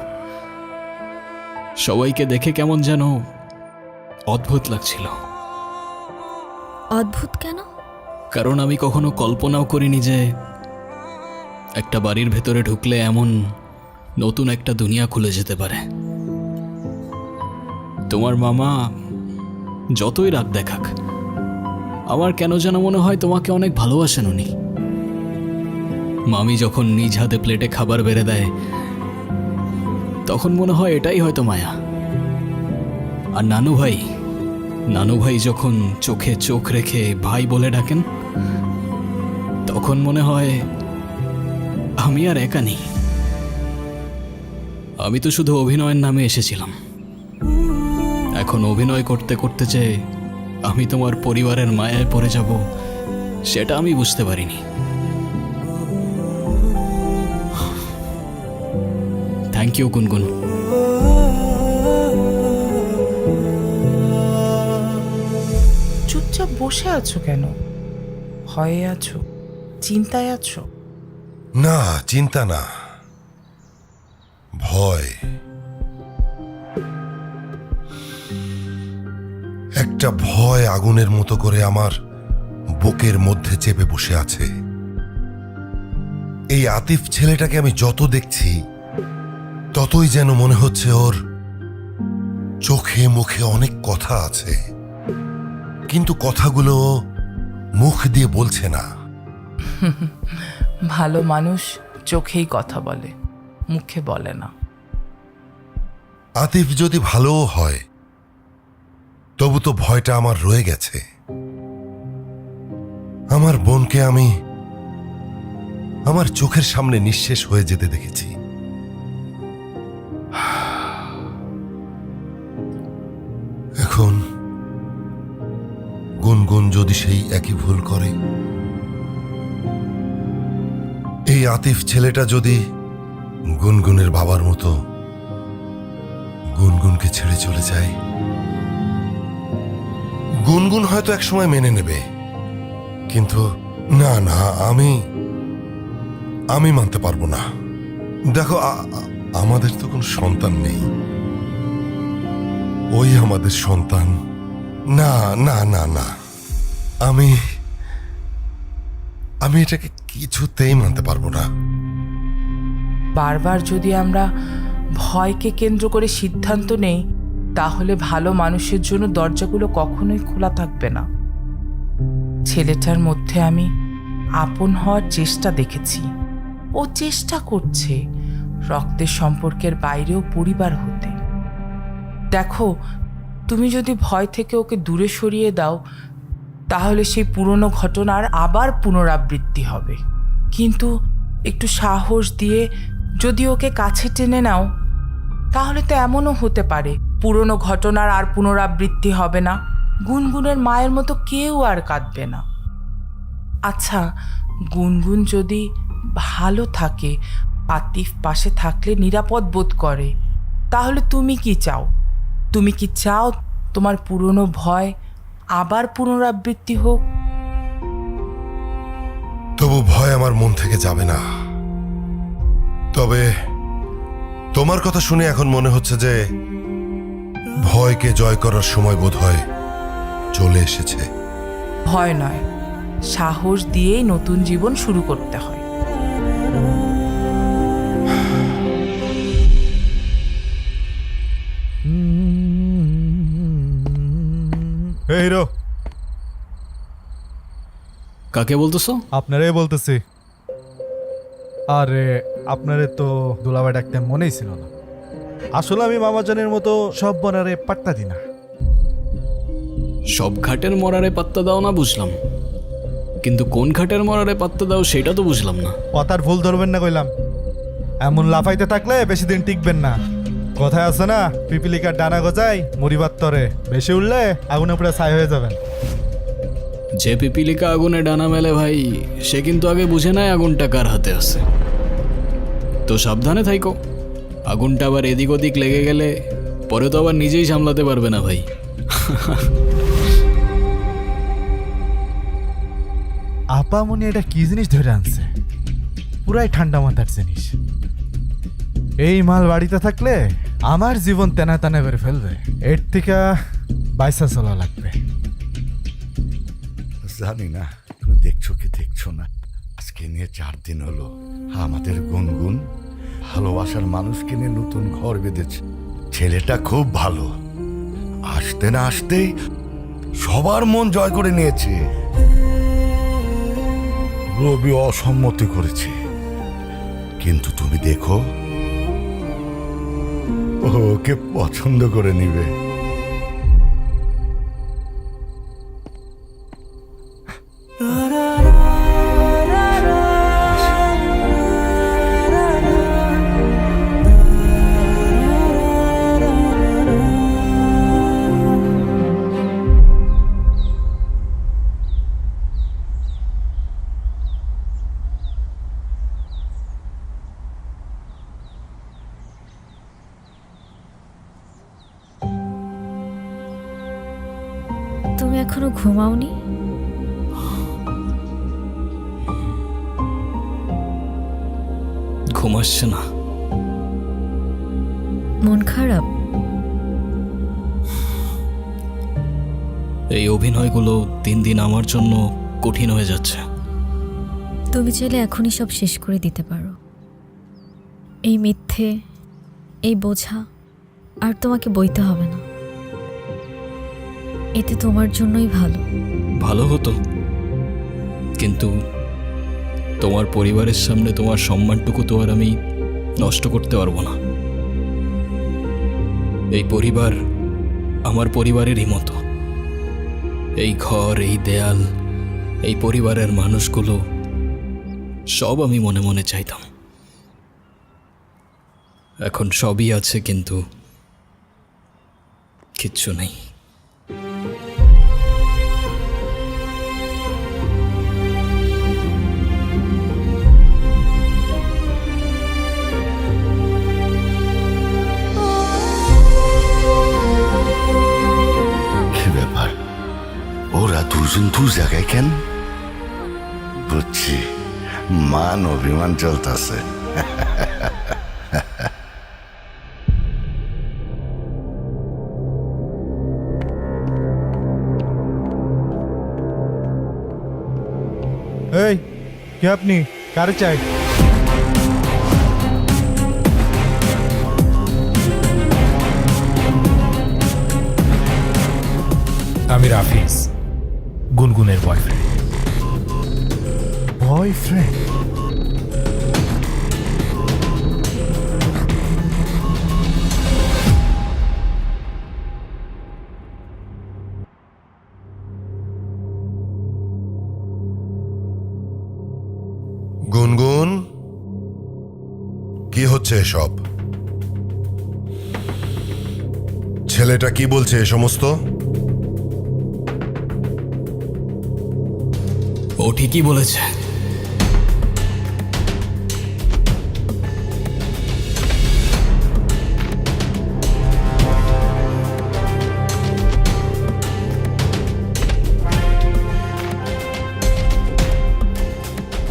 [SPEAKER 1] সবাইকে দেখে কেমন যেন অদ্ভুত লাগছিল।
[SPEAKER 7] অদ্ভুত কেন?
[SPEAKER 1] কারণ আমি কখনো কল্পনাও করিনি যে একটা বাড়ির ভেতরে ঢুকলে এমন নতুন একটা দুনিয়া খুলে যেতে পারে। তোমার মামা যতই রাগ দেখাক, আমার কেন যেন মনে হয় তোমাকে অনেক ভালোবাসেন উনি। মামি যখন নিজ হাতে প্লেটে খাবার বেড়ে দেয়, তখন মনে হয় এটাই হয়তো মায়া। আর নানু ভাই যখন চোখে চোখ রেখে ভাই বলে ডাকেন, তখন মনে হয় আমি আর একা নেই। আমি তো শুধু অভিনয়ের নামে এসেছিলাম। এখন অভিনয় করতে করতে যে আমি তোমার পরিবারের মায়ায় পড়ে যাব, সেটা আমি বুঝতে পারিনি। থ্যাংক ইউ গুনগুন।
[SPEAKER 11] চুপচাপ বসে আছো কেন? ভয়ে আছো? চিন্তায় আছো?
[SPEAKER 3] না, চিন্তা না, ভয়। একটা ভয় আগুনের মতো করে আমার বুকের মধ্যে চেপে বসে আছে। এই আতিফ ছেলেটাকে আমি যত দেখছি, ততই যেন মনে হচ্ছে ওর চোখে মুখে অনেক কথা আছে, কিন্তু কথাগুলো ও মুখ দিয়ে বলছে না।
[SPEAKER 11] ভালো মানুষ চোখেই কথা বলে, মুখে বলে না।
[SPEAKER 3] আতিফ যদি ভালোও হয়, তবু তো ভয়টা আমার রয়ে গেছে। আমার বোনকে আমি আমার চোখের সামনে নিঃশেষ হয়ে যেতে দেখেছি। এখন গুনগুন যদি সেই একই ভুল করে, এই আতিফ ছেলেটা যদি গুনগুনের বাবার মতো গুনগুনকে ছেড়ে চলে যায়, গুনগুন হয়তো একসময় মেনে নেবে, কিন্তু না না, আমি মানতে পারবো না। দেখো, আমাদের তো কোনো সন্তান নেই, ওই আমাদের সন্তান। না না না না, আমি এটাকে কিছুতেই মানতে পারবো না।
[SPEAKER 11] বারবার যদি আমরা ভয়কে কেন্দ্র করে সিদ্ধান্ত নেই, তাহলে ভালো মানুষের জন্য দরজাগুলো কখনোই খোলা থাকবে না। ছেলেটার মধ্যে আমি আপন হওয়ার চেষ্টা দেখেছি। ও চেষ্টা করছে রক্তের সম্পর্কের বাইরেও পরিবার হতে। দেখো, তুমি যদি ভয় থেকে ওকে দূরে সরিয়ে দাও, তাহলে সেই পুরনো ঘটনার আবার পুনরাবৃত্তি হবে। কিন্তু একটু সাহস দিয়ে যদি ওকে কাছে টেনে নাও, তাহলে তো এমনও হতে পারে পুরনো ঘটনার আর পুনরাবৃত্তি হবে না, গুনগুনের মায়ের মতো কেউ আর কাঁদবে না। আচ্ছা, গুনগুন যদি ভালো থাকে, আতিফ পাশে থাকলে নিরাপদ বোধ করে, তাহলে তুমি কি চাও? তুমি কি চাও তোমার পুরনো ভয় আবার পুনরাবৃত্তি হোক?
[SPEAKER 3] তবু ভয় আমার মন থেকে যাবে না। তবে তোমার কথা শুনে এখন মনে হচ্ছে যে ভয়কে জয় করার সময় বোধহয় চলে এসেছে।
[SPEAKER 11] ভয় নয়, সাহস দিয়েই নতুন জীবন শুরু করতে হয়।
[SPEAKER 2] এই হিরো,
[SPEAKER 1] কাকে বলতেছো?
[SPEAKER 2] আপনারাই বলতেছি। আরে আপনারে তো দুলাভাই ডাকতে মনেই ছিল না। আসলে আমি মামাজানের মতো সব বনারে পাত্তা দিই না।
[SPEAKER 1] সব ঘাটের মরারে পাত্তা দাও না বুঝলাম, কিন্তু কোন ঘাটের মরারে পাত্তা দাও সেটা তো বুঝলাম না।
[SPEAKER 2] কথার ভুল ধরবেন না কইলাম। এমন লাফাইতে থাকলে বেশি দিন টিকবেন না। কথায় আছে না, পিপিলিকার ডানা গজায় মরিবার তরে, বেশি উঠলে আগুনে পুরো ছাই হয়ে যাবেন।
[SPEAKER 1] যে পিপিলিকা আগুনে ডানা মেলে ভাই, সে কিন্তু আগে বুঝে নেয় আগুনটা কার হাতে আছে। তো সাবধানে থাইকো, আগুনটা আবার এদিক ওদিক লেগে গেলে পরে তো আবার নিজেই সামলাতে পারবে না ভাই।
[SPEAKER 2] আপামনি এটা কি জিনিস ধরে আনছে? পুরাই ঠান্ডা মাথার জিনিস। এই মাল বাড়িতে থাকলে আমার জীবন তেনা তেনা করে ফেলবে। এর থেকে বাইসা চলা লাগবে।
[SPEAKER 5] জানি না তুমি দেখছো কি দেখছো না, আজকে নিয়ে 4 দিন হলো আমাদের গুনগুন ভালোবাসার মানুষকে নিয়ে নতুন ঘর বেঁধেছে। ছেলেটা খুব ভালো, আসতে না আসতেই সবার মন জয় করে নিয়েছে। রবি অসম্মতি করেছে, কিন্তু তুমি দেখো ওকে পছন্দ করে নিবে।
[SPEAKER 7] তুমি এখনো ঘুমাওনি?
[SPEAKER 1] ঘুম আসছে না।
[SPEAKER 7] মন খারাপ?
[SPEAKER 1] এই অভিনয়গুলো দিন দিন আমার জন্য কঠিন হয়ে যাচ্ছে।
[SPEAKER 7] তুমি চাইলে এখনই সব শেষ করে দিতে পারো। এই মিথ্যে, এই বোঝা আর তোমাকে বইতে হবে না। এতে তোমার জন্যই ভালো।
[SPEAKER 1] ভালো হতো, কিন্তু তোমার পরিবারের সামনে তোমার সম্মানটুকু তো আর আমি নষ্ট করতে পারবো না। এই পরিবার আমার পরিবারেরই মতো। এই ঘর, এই দেয়াল, এই পরিবারের মানুষগুলো সব আমি মনে মনে চাইতাম। এখন সবই আছে, কিন্তু কিচ্ছু নেই।
[SPEAKER 5] কি ব্যাপার, ওরা দুজন দু জায়গায় কেন? বুঝছি, মান অভিমান চলতেছে।
[SPEAKER 2] এই কে আপনি? কারে চাই?
[SPEAKER 9] আমি রাফিজ, গুনগুনের বয়ফ্রেন্ড।
[SPEAKER 2] বয়ফ্রেন্ড?
[SPEAKER 3] গুনগুন, কি হচ্ছে এসব? ছেলেটা কি বলছে এ সমস্ত?
[SPEAKER 1] ও ঠিকই বলেছে।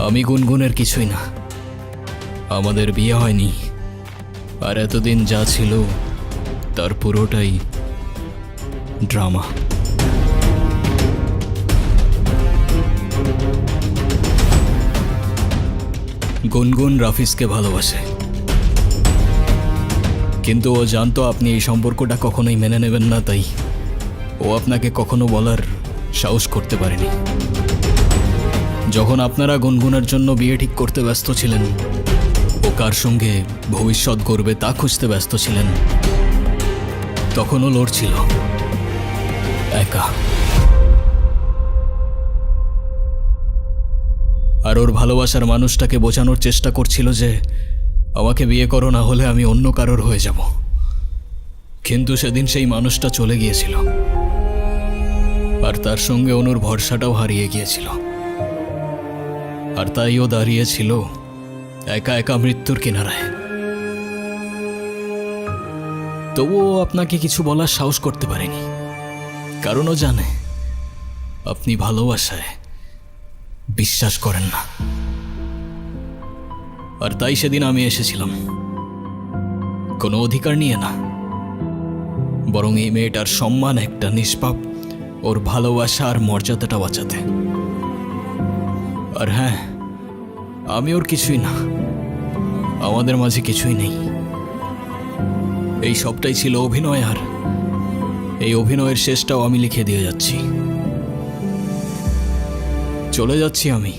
[SPEAKER 1] আমি গুনগুনের কিছুই না। আমাদের বিয়ে হয়নি, আর এতদিন যা ছিল তার পুরোটাই ড্রামা। গুনগুন রাফিজকে ভালোবাসে, কিন্তু ও জানতো আপনি এই সম্পর্কটা কখনোই মেনে নেবেন না, তাই ও আপনাকে কখনো বলার সাহস করতে পারেনি। যখন আপনারা গুনগুনের জন্য বিয়ে ঠিক করতে ব্যস্ত ছিলেন, ও কার সঙ্গে ভবিষ্যৎ গড়বে তা খুঁজতে ব্যস্ত ছিলেন, তখনও লড়ছিল একা। আর ওর ভালোবাসার মানুষটাকে বোঝানোর চেষ্টা করছিল যে আমাকে বিয়ে করো, না হলে আমি অন্য কারোর হয়ে যাব। কিন্তু সেদিন সেই মানুষটা চলে গিয়েছিল, আর তার সঙ্গে অনুর ভরসাটাও হারিয়ে গিয়েছিল। আর তাই ও দাঁড়িয়েছিল একা একা মৃত্যুর কিনারায়। তবুও আপনাকে কিছু বলার সাহস করতে পারেনি, কারণ ও জানে আপনি ভালোবাসায় বিশ্বাস করেন না। আর তাই সেদিন আমি এসেছিলাম, কোনো অধিকার নিয়ে না, বরং এই মেয়েটার সম্মান, একটা নিষ্পাপ ওর ভালোবাসা আর মর্যাদাটা বাঁচাতে। আর হ্যাঁ, আমি ওর কিছুই না, আমাদের মাঝে কিছুই নেই। এই সবটাই ছিল অভিনয়, আর এই অভিনয়ের শেষটাও আমি লিখে দিয়ে যাচ্ছি। চলে যাচ্ছি আমি।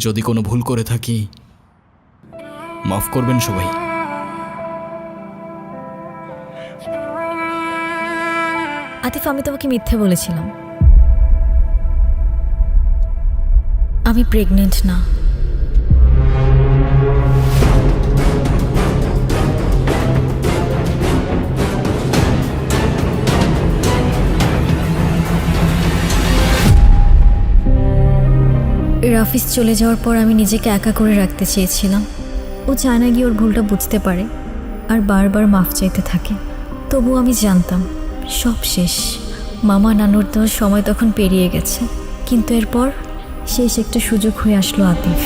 [SPEAKER 1] যদি কোনো ভুল করে থাকি মাফ করবেন সবাই।
[SPEAKER 7] আতিফ, আমি তোমাকে মিথ্যে বলেছিলাম। আমি প্রেগনেন্ট না। রাফিজ চলে যাওয়ার পর আমি নিজেকে একা করে রাখতে চেয়েছিলাম। ও চায় না গিয়ে ওর ভুলটা বুঝতে পারে আর বারবার মাফ চাইতে থাকে। তবু আমি জানতাম সব শেষ। মামা নানুর দেওয়ার সময় তখন পেরিয়ে গেছে, কিন্তু এরপর শেষ একটা সুযোগ হয়ে আসলো আতিফ।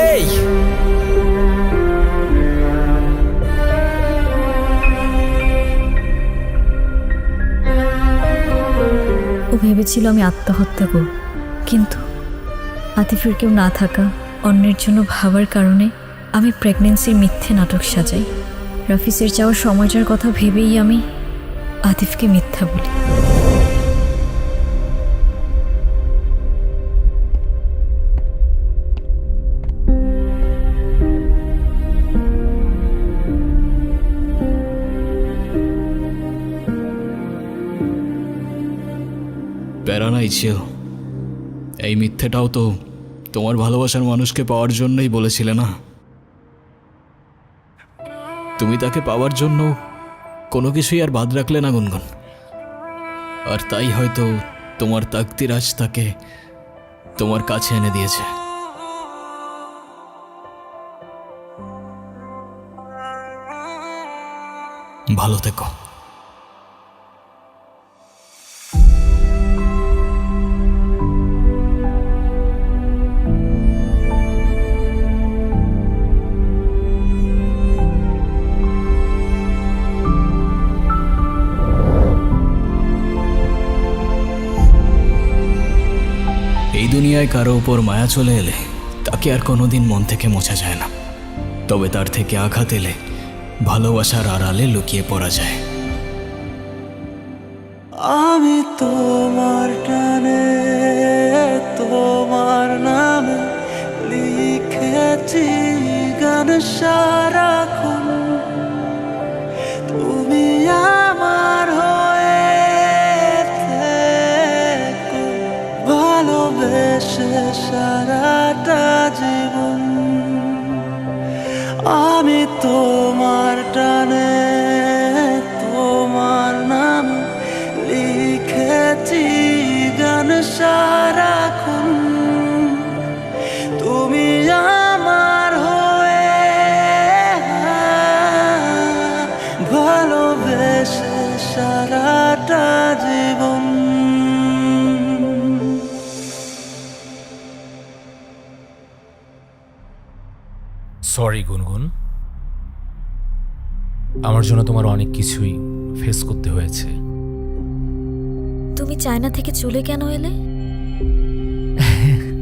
[SPEAKER 10] এই
[SPEAKER 7] ও ভেবেছিল আমি আত্মহত্যা করব, কিন্তু আতিফের কেউ না থাকা, অন্যের জন্য ভাবার কারণে আমি প্রেগনেন্সির মিথ্যে নাটক সাজাই। রাফিজের যাওয়ার সময়টার কথা ভেবেই আমি আতিফকে মিথ্যা বলি।
[SPEAKER 1] প্যারা নাই ছিল, এই মিথ্যেটাও তো তোমার ভালোবাসার মানুষকে পাওয়ার জন্যই বলেছিলে না? তুমি তাকে পাওয়ার জন্য কোনো কিছুই আর বাদ রাখলে না গুনগুন, আর তাই হয়তো তোমার তাকদির আজ তাকে তোমার কাছে এনে দিয়েছে। ভালো থেকো। এই দুনিয়ায় কারো উপর মায়া চলে এলে তাকে আর কোনোদিন মন থেকে মোছা যায় না, তবে তার থেকে আঘাত এলে ভালোবাসার আড়ালে লুকিয়ে পড়া যায়।
[SPEAKER 10] আমি তোমার টানে তোমার নামে লিখেছি গান সারাক্ষণ, তুমি আমার হয়ে থেকো ভালোবেসে সারাটা জীবন। আমি তোমার টানে তোমার নাম লিখেছি গান সারাক্ষণ, তুমি আমার হয়ে ভালোবেসে সারাটা জীবন।
[SPEAKER 9] সরি গুনগুন, আমার জন্য তোমার অনেক কিছুই ফেস করতে হয়েছে।
[SPEAKER 7] তুমি চায়না থেকে চলে কেন এলে?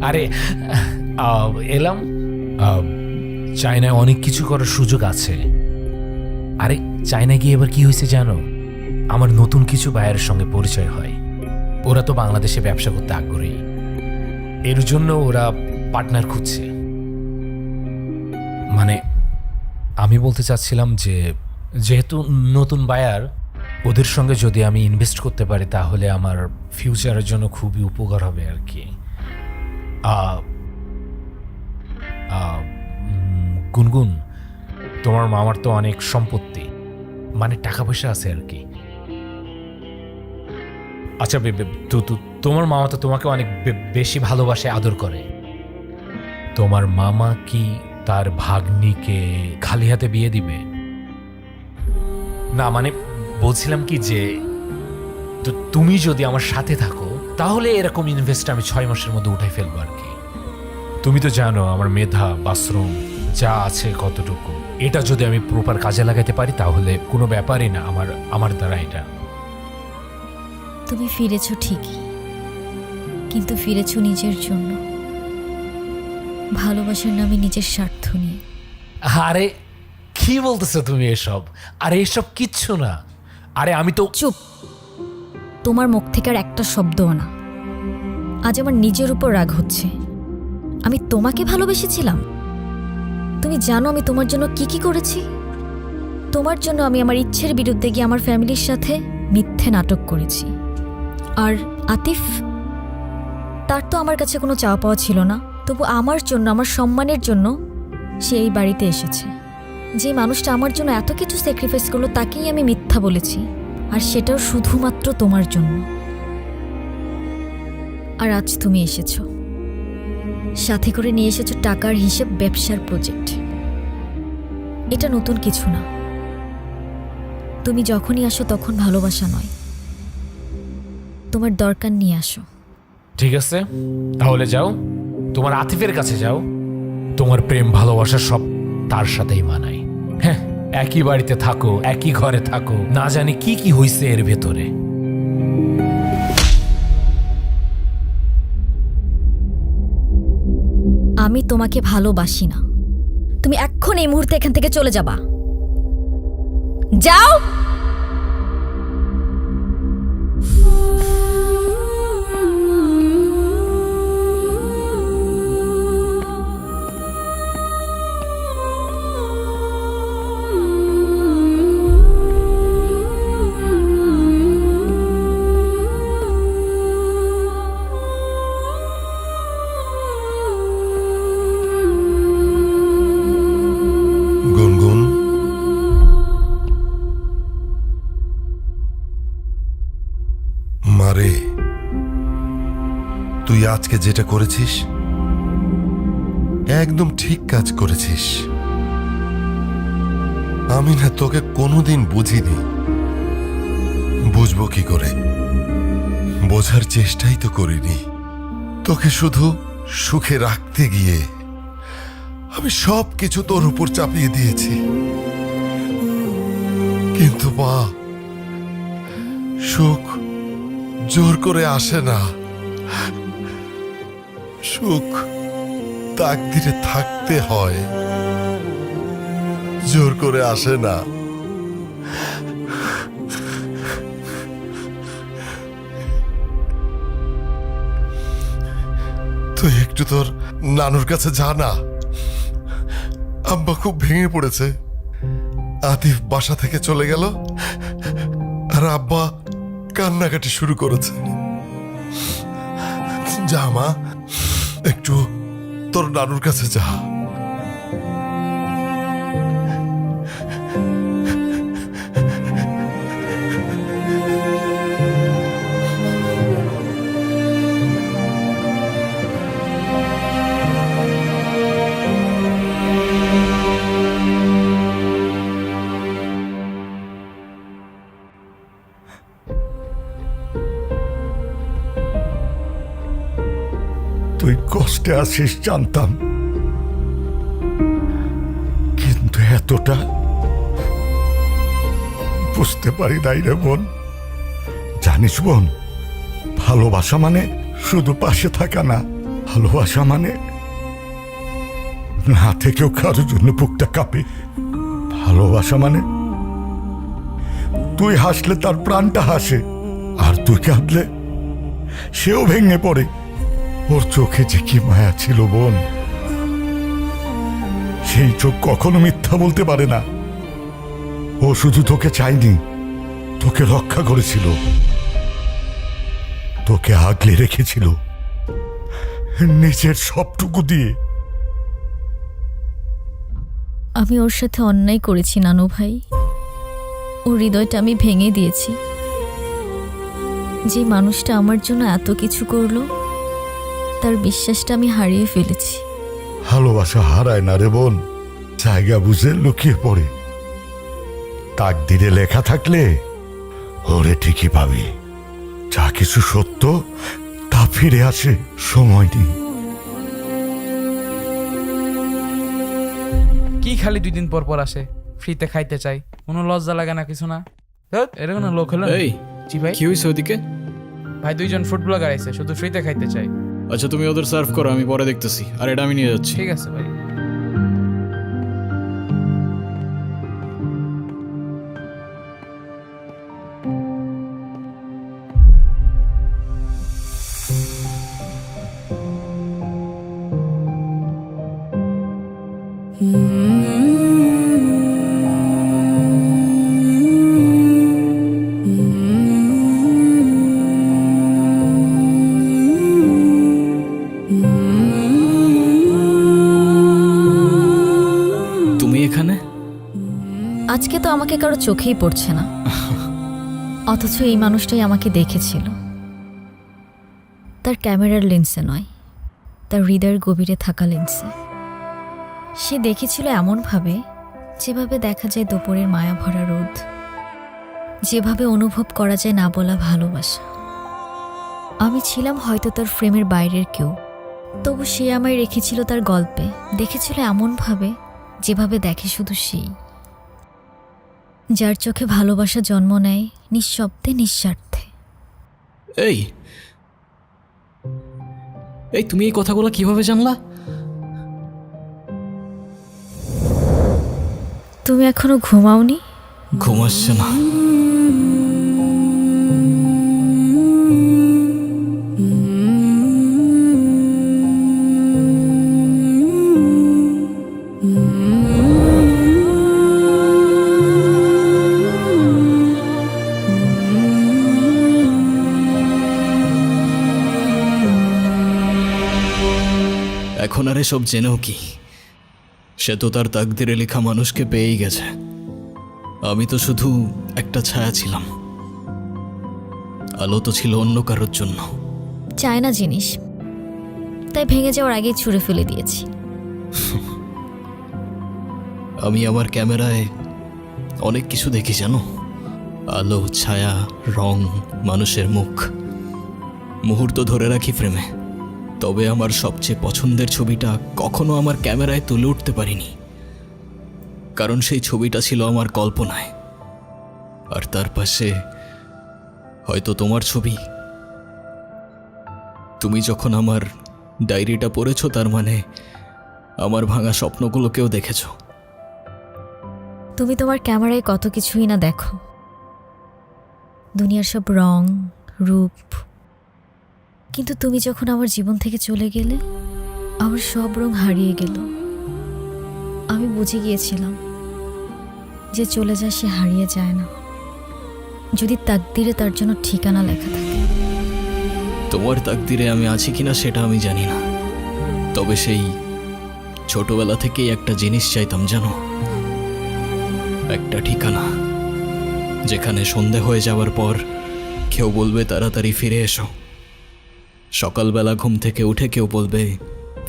[SPEAKER 9] আরে এলাম, চায়নায় অনেক কিছু করার সুযোগ আছে। আরে চায়নায় গিয়ে এবার কি হয়েছে জানো? আমার নতুন কিছু বায়ারের সঙ্গে পরিচয় হয়। ওরা তো বাংলাদেশে ব্যবসা করতে আগ্রহী, এর জন্য ওরা পার্টনার খুঁজছে। মানে আমি বলতে চাচ্ছিলাম যে যেহেতু নতুন বায়ার, ওদের সঙ্গে যদি আমি ইনভেস্ট করতে পারি তাহলে আমার ফিউচারের জন্য খুবই উপকার হবে আর কি। গুনগুন, তোমার মামার তো অনেক সম্পত্তি, মানে টাকা পয়সা আছে আর কি। আচ্ছা তোমার মামা তো তোমাকে অনেক বেশি ভালোবাসে, আদর করে। তোমার মামা কি তার ভাগ্নিকে খালি হাতে বিয়ে দিবে? না মানে বলছিলাম কি যে তুমি যদি আমার সাথে থাকো তাহলে এরকম ইনভেস্ট আমি 6 মাসের মধ্যে উঠাই ফেলবো আর কি। তুমি তো জানো আমার মেধা, বাথরুম যা আছে কতটুকু। এটা যদি আমি প্রপার কাজে লাগাতে পারি তাহলে কোনো ব্যাপারই না আমার দ্বারা এটা।
[SPEAKER 7] তুমি ফিরেছো ঠিকই, কিন্তু ফিরেছো নিজের জন্য, ভালোবাসার নামে নিজের স্বার্থ নিয়ে।
[SPEAKER 9] আরে কি বলতেছো তুমি এসব? আরে এসব কিচ্ছু না। আরে আমি তো
[SPEAKER 7] চুপ, তোমার মুখ থেকে আর একটা শব্দও না। আজ আমার নিজের উপর রাগ হচ্ছে। আমি তোমাকে ভালোবেসেছিলাম। তুমি জানো আমি তোমার জন্য কি কি করেছি? তোমার জন্য আমি আমার ইচ্ছের বিরুদ্ধে গিয়ে আমার ফ্যামিলির সাথে মিথ্যে নাটক করেছি। আর আতিফ, তার তো আমার কাছে কোনো চাওয়া পাওয়া ছিল না, তবু আমার জন্য, আমার সম্মানের জন্য সে এই বাড়িতে এসেছে। যে মানুষটা আমার জন্য এত কিছু স্যাক্রিফাইস করলো তাকেই আমি মিথ্যা বলেছি, আর সেটাও শুধুমাত্র তোমার জন্য। আর আজ তুমি এসেছো, সাথে করে নিয়ে এসেছো টাকার হিসেব, ব্যবসার প্রজেক্ট। এটা নতুন কিছু না। তুমি যখনই আসো তখন ভালোবাসা নয়, তোমার দরকার নিয়ে আসো।
[SPEAKER 9] ঠিক আছে, তাহলে যাও, তোমার আতিফের কাছে যাও। তোমার প্রেম ভালোবাসা সব তার সাথেই মানায়। হ্যাঁ, একই বাড়িতে থাকো, একই ঘরে থাকো, না জানি কি কি হইছে এর ভেতরে।
[SPEAKER 7] আমি তোমাকে ভালোবাসি না। তুমি এখন এই মুহূর্তে এখান থেকে চলে যাবা। যাও।
[SPEAKER 3] গুনগুন, মারে, তুই আজকে যেটা করেছিস একদম ঠিক কাজ করেছিস। আমি না তোকে কোনোদিন বুঝিনি, বুঝবো কি করে? বোঝার চেষ্টাই তো করিনি। তোকে শুধু সুখে রাখতে গিয়ে আমি সব কিছু তোর উপর চাপিয়ে দিয়েছি। কিন্তু মা, সুখ জোর করে আসে না। সুখ তাকদিরে থাকতে হয়, জোর করে আসে না। তুই একটু তোর নানুর কাছে যা না। আব্বা খুব ভেঙে পড়েছে। আতিফ বাসা থেকে চলে গেল আর আব্বা কান্নাকাটি শুরু করেছে। যা মা, একটু তোর নানুর কাছে যা।
[SPEAKER 5] তুই কষ্টে আছিস জানতাম, কিন্তু এতটা বুঝতে পারি নাই রে বোন। জানিস বোন, ভালোবাসা মানে শুধু পাশে থাকা না, ভালোবাসা মানে না থেকেও কারোর জন্য বুকটা কাঁপে। ভালোবাসা মানে তুই হাসলে তার প্রাণটা হাসে, আর তুই কাঁদলে সেও ভেঙে পড়ে। ওর চোখে যে কি মায়া ছিল বোন, সেই চোখ কখনো মিথ্যা বলতে পারে না। ও শুধু তোকে চায়নি, তোকে রক্ষা করেছিল, তোকে আগলে রেখেছিল নিজের সবটুকু দিয়ে।
[SPEAKER 7] আমি ওর সাথে অন্যায় করেছি নানু ভাই। ও ওর হৃদয়টা আমি ভেঙে দিয়েছি। যে মানুষটা আমার জন্য এত কিছু করলো, তার বিশ্বাসটা আমি হারিয়ে ফেলেছি।
[SPEAKER 5] ভালোবাসা হারায় না রে বোন, জায়গা বুঝে লুকিয়ে পড়ে। তাকদিরে লেখা থাকলে ওরে ঠিকই পাবি। যা কিছু সত্য তা ফিরে আসে, সময় নেই।
[SPEAKER 13] কি খালি 2 দিন পর পর আসে, ফ্রিতে খাইতে চাই, কোনো লজ্জা লাগে না কিছু না? এটা কোনো লোক হলো?
[SPEAKER 1] এই
[SPEAKER 13] জি ভাই।
[SPEAKER 1] কি হয়েছে ওদিকে?
[SPEAKER 13] ভাই 2 জন ফুড ব্লগার আইছে, শুধু ফ্রিতে খাইতে চাই।
[SPEAKER 1] আচ্ছা তুমি ওদের সার্ভ করো, আমি পরে দেখতেছি। আর এটা আমি নিয়ে যাচ্ছি।
[SPEAKER 13] ঠিক আছে ভাই।
[SPEAKER 1] তুমি এখানে?
[SPEAKER 7] আজকে তো আমাকে কারো চোখেই পড়ছে না, অথচ এই মানুষটাই আমাকে দেখেছিল। তার ক্যামেরার লেন্সে নয়, তার হৃদয়ের গভীরে থাকা লেন্সে। সে দেখেছিল এমনভাবে যেভাবে দেখা যায় দুপুরের মায়া ভরা রোদ, যেভাবে অনুভব করা যায় না বলা ভালোবাসা। আমি ছিলাম হয়তো তার ফ্রেমের বাইরের কেউ, তবু সে আমায় রেখেছিল তার গল্পে। দেখেছিল এমনভাবে যেভাবে দেখে শুধু সেই, যার চোখে ভালোবাসা জন্ম নেয় নিঃশব্দে, নিঃস্বার্থে।
[SPEAKER 1] এই এই তুমি এই কথাগুলো কিভাবে জানলা?
[SPEAKER 7] তুমি এখনো ঘুমাওনি?
[SPEAKER 1] ঘুম আসছে না। এখন আর এসব জেনেও কি? সে তো তার তাকদিরে লেখা মানুষকে পেয়েই গেছে। আমি তো শুধু একটা ছায়া ছিলাম, আলো তো ছিল অন্য কারোর জন্য।
[SPEAKER 7] চায় না জিনিস, তাই ভেঙে যাওয়ার আগেই ছুঁড়ে ফেলে দিয়েছি।
[SPEAKER 1] আমি আমার ক্যামেরায় অনেক কিছু দেখি জানো, আলো, ছায়া, রং, মানুষের মুখ। মুহূর্ত ধরে রাখি ফ্রেমে, তবে আমার সবচেয়ে পছন্দের ছবিটা কখনো আমার ক্যামেরায় তুলে উঠতে পারিনি, কারণ সেই ছবিটা ছিল আমার কল্পনায়। আর তার পাশে হয়তো তোমার ছবি। তুমি যখন আমার ডায়েরিটা পড়েছো, তার মানে আমার ভাঙা স্বপ্নগুলোকেও দেখেছো।
[SPEAKER 7] তুমি তোমার ক্যামেরায় কত কিছুই না দেখো, দুনিয়ার সব রং, রূপ। কিন্তু তুমি যখন আমার জীবন থেকে চলে গেলে, আমার সব রং হারিয়ে গেল। আমি বুঝে গিয়েছিলাম যে চলে যায় সে হারিয়ে যায় না, যদি তাকদিরে তার জন্য ঠিকানা লেখা থাকে।
[SPEAKER 1] তোমার তাকদিরে আমি আছি কিনা সেটা আমি জানি না, তবে সেই ছোটবেলা থেকেই একটা জিনিস চাইতাম জানো, একটা ঠিকানা, যেখানে সন্ধে হয়ে যাওয়ার পর কেউ বলবে তাড়াতাড়ি ফিরে এসো। সকালবেলা ঘুম থেকে উঠে কেউ বলবে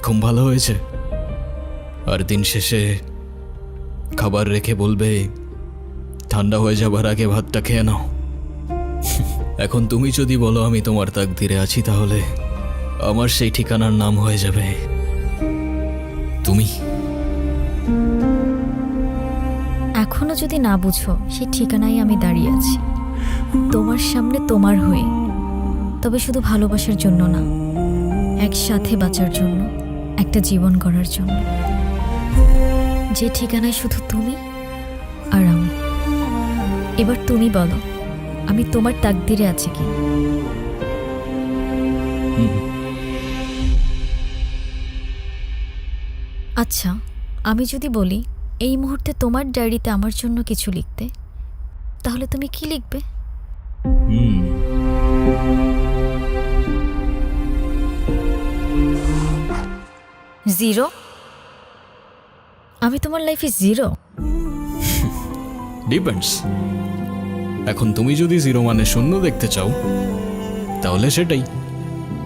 [SPEAKER 1] ঘুম ভালো হয়েছে, আর দিন শেষে খাবার রেখে বলবে ঠান্ডা হয়ে যাবার আগে ভাতটা খেয়ে নাও। এখন তুমি যদি বলো আমি তোমার তাকদিরে আছি, তাহলে আমার সেই ঠিকানার নাম হয়ে যাবে তুমি।
[SPEAKER 7] এখনো যদি না বুঝো, সেই ঠিকানায় আমি দাঁড়িয়ে আছি তোমার সামনে, তোমার হয়ে। তবে শুধু ভালোবাসার জন্য না, একসাথে বাঁচার জন্য, একটা জীবন গড়ার জন্য, যে ঠিকানায় শুধু তুমি আর আমি। এবার তুমি বলো, আমি তোমার তাকদিরে আছি কি? আচ্ছা, আমি যদি বলি এই মুহূর্তে তোমার ডায়েরিতে আমার জন্য কিছু লিখতে, তাহলে তুমি কি লিখবে? 0? আমি তোমার লাইফে 0?
[SPEAKER 1] ডিপেন্ডস। এখন তুমি যদি জিরো মানে শূন্য দেখতে চাও তাহলে সেটাই,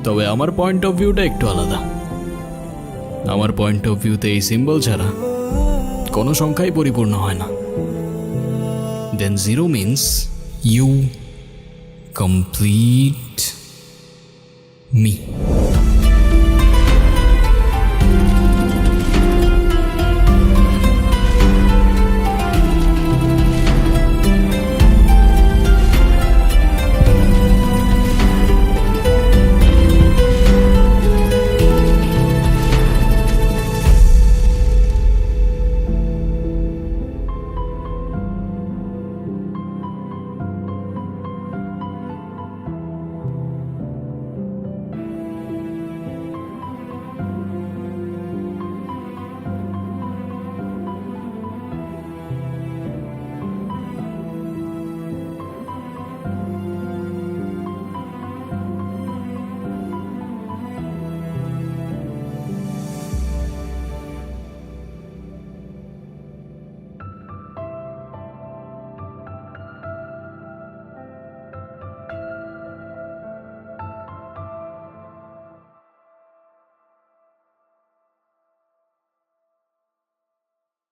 [SPEAKER 1] তবে আমার পয়েন্ট অফ ভিউটা একটু আলাদা। আমার পয়েন্ট অফ ভিউতে এই সিম্বল ছাড়া কোনো সংখ্যাই পরিপূর্ণ হয় না। Then zero means you complete me.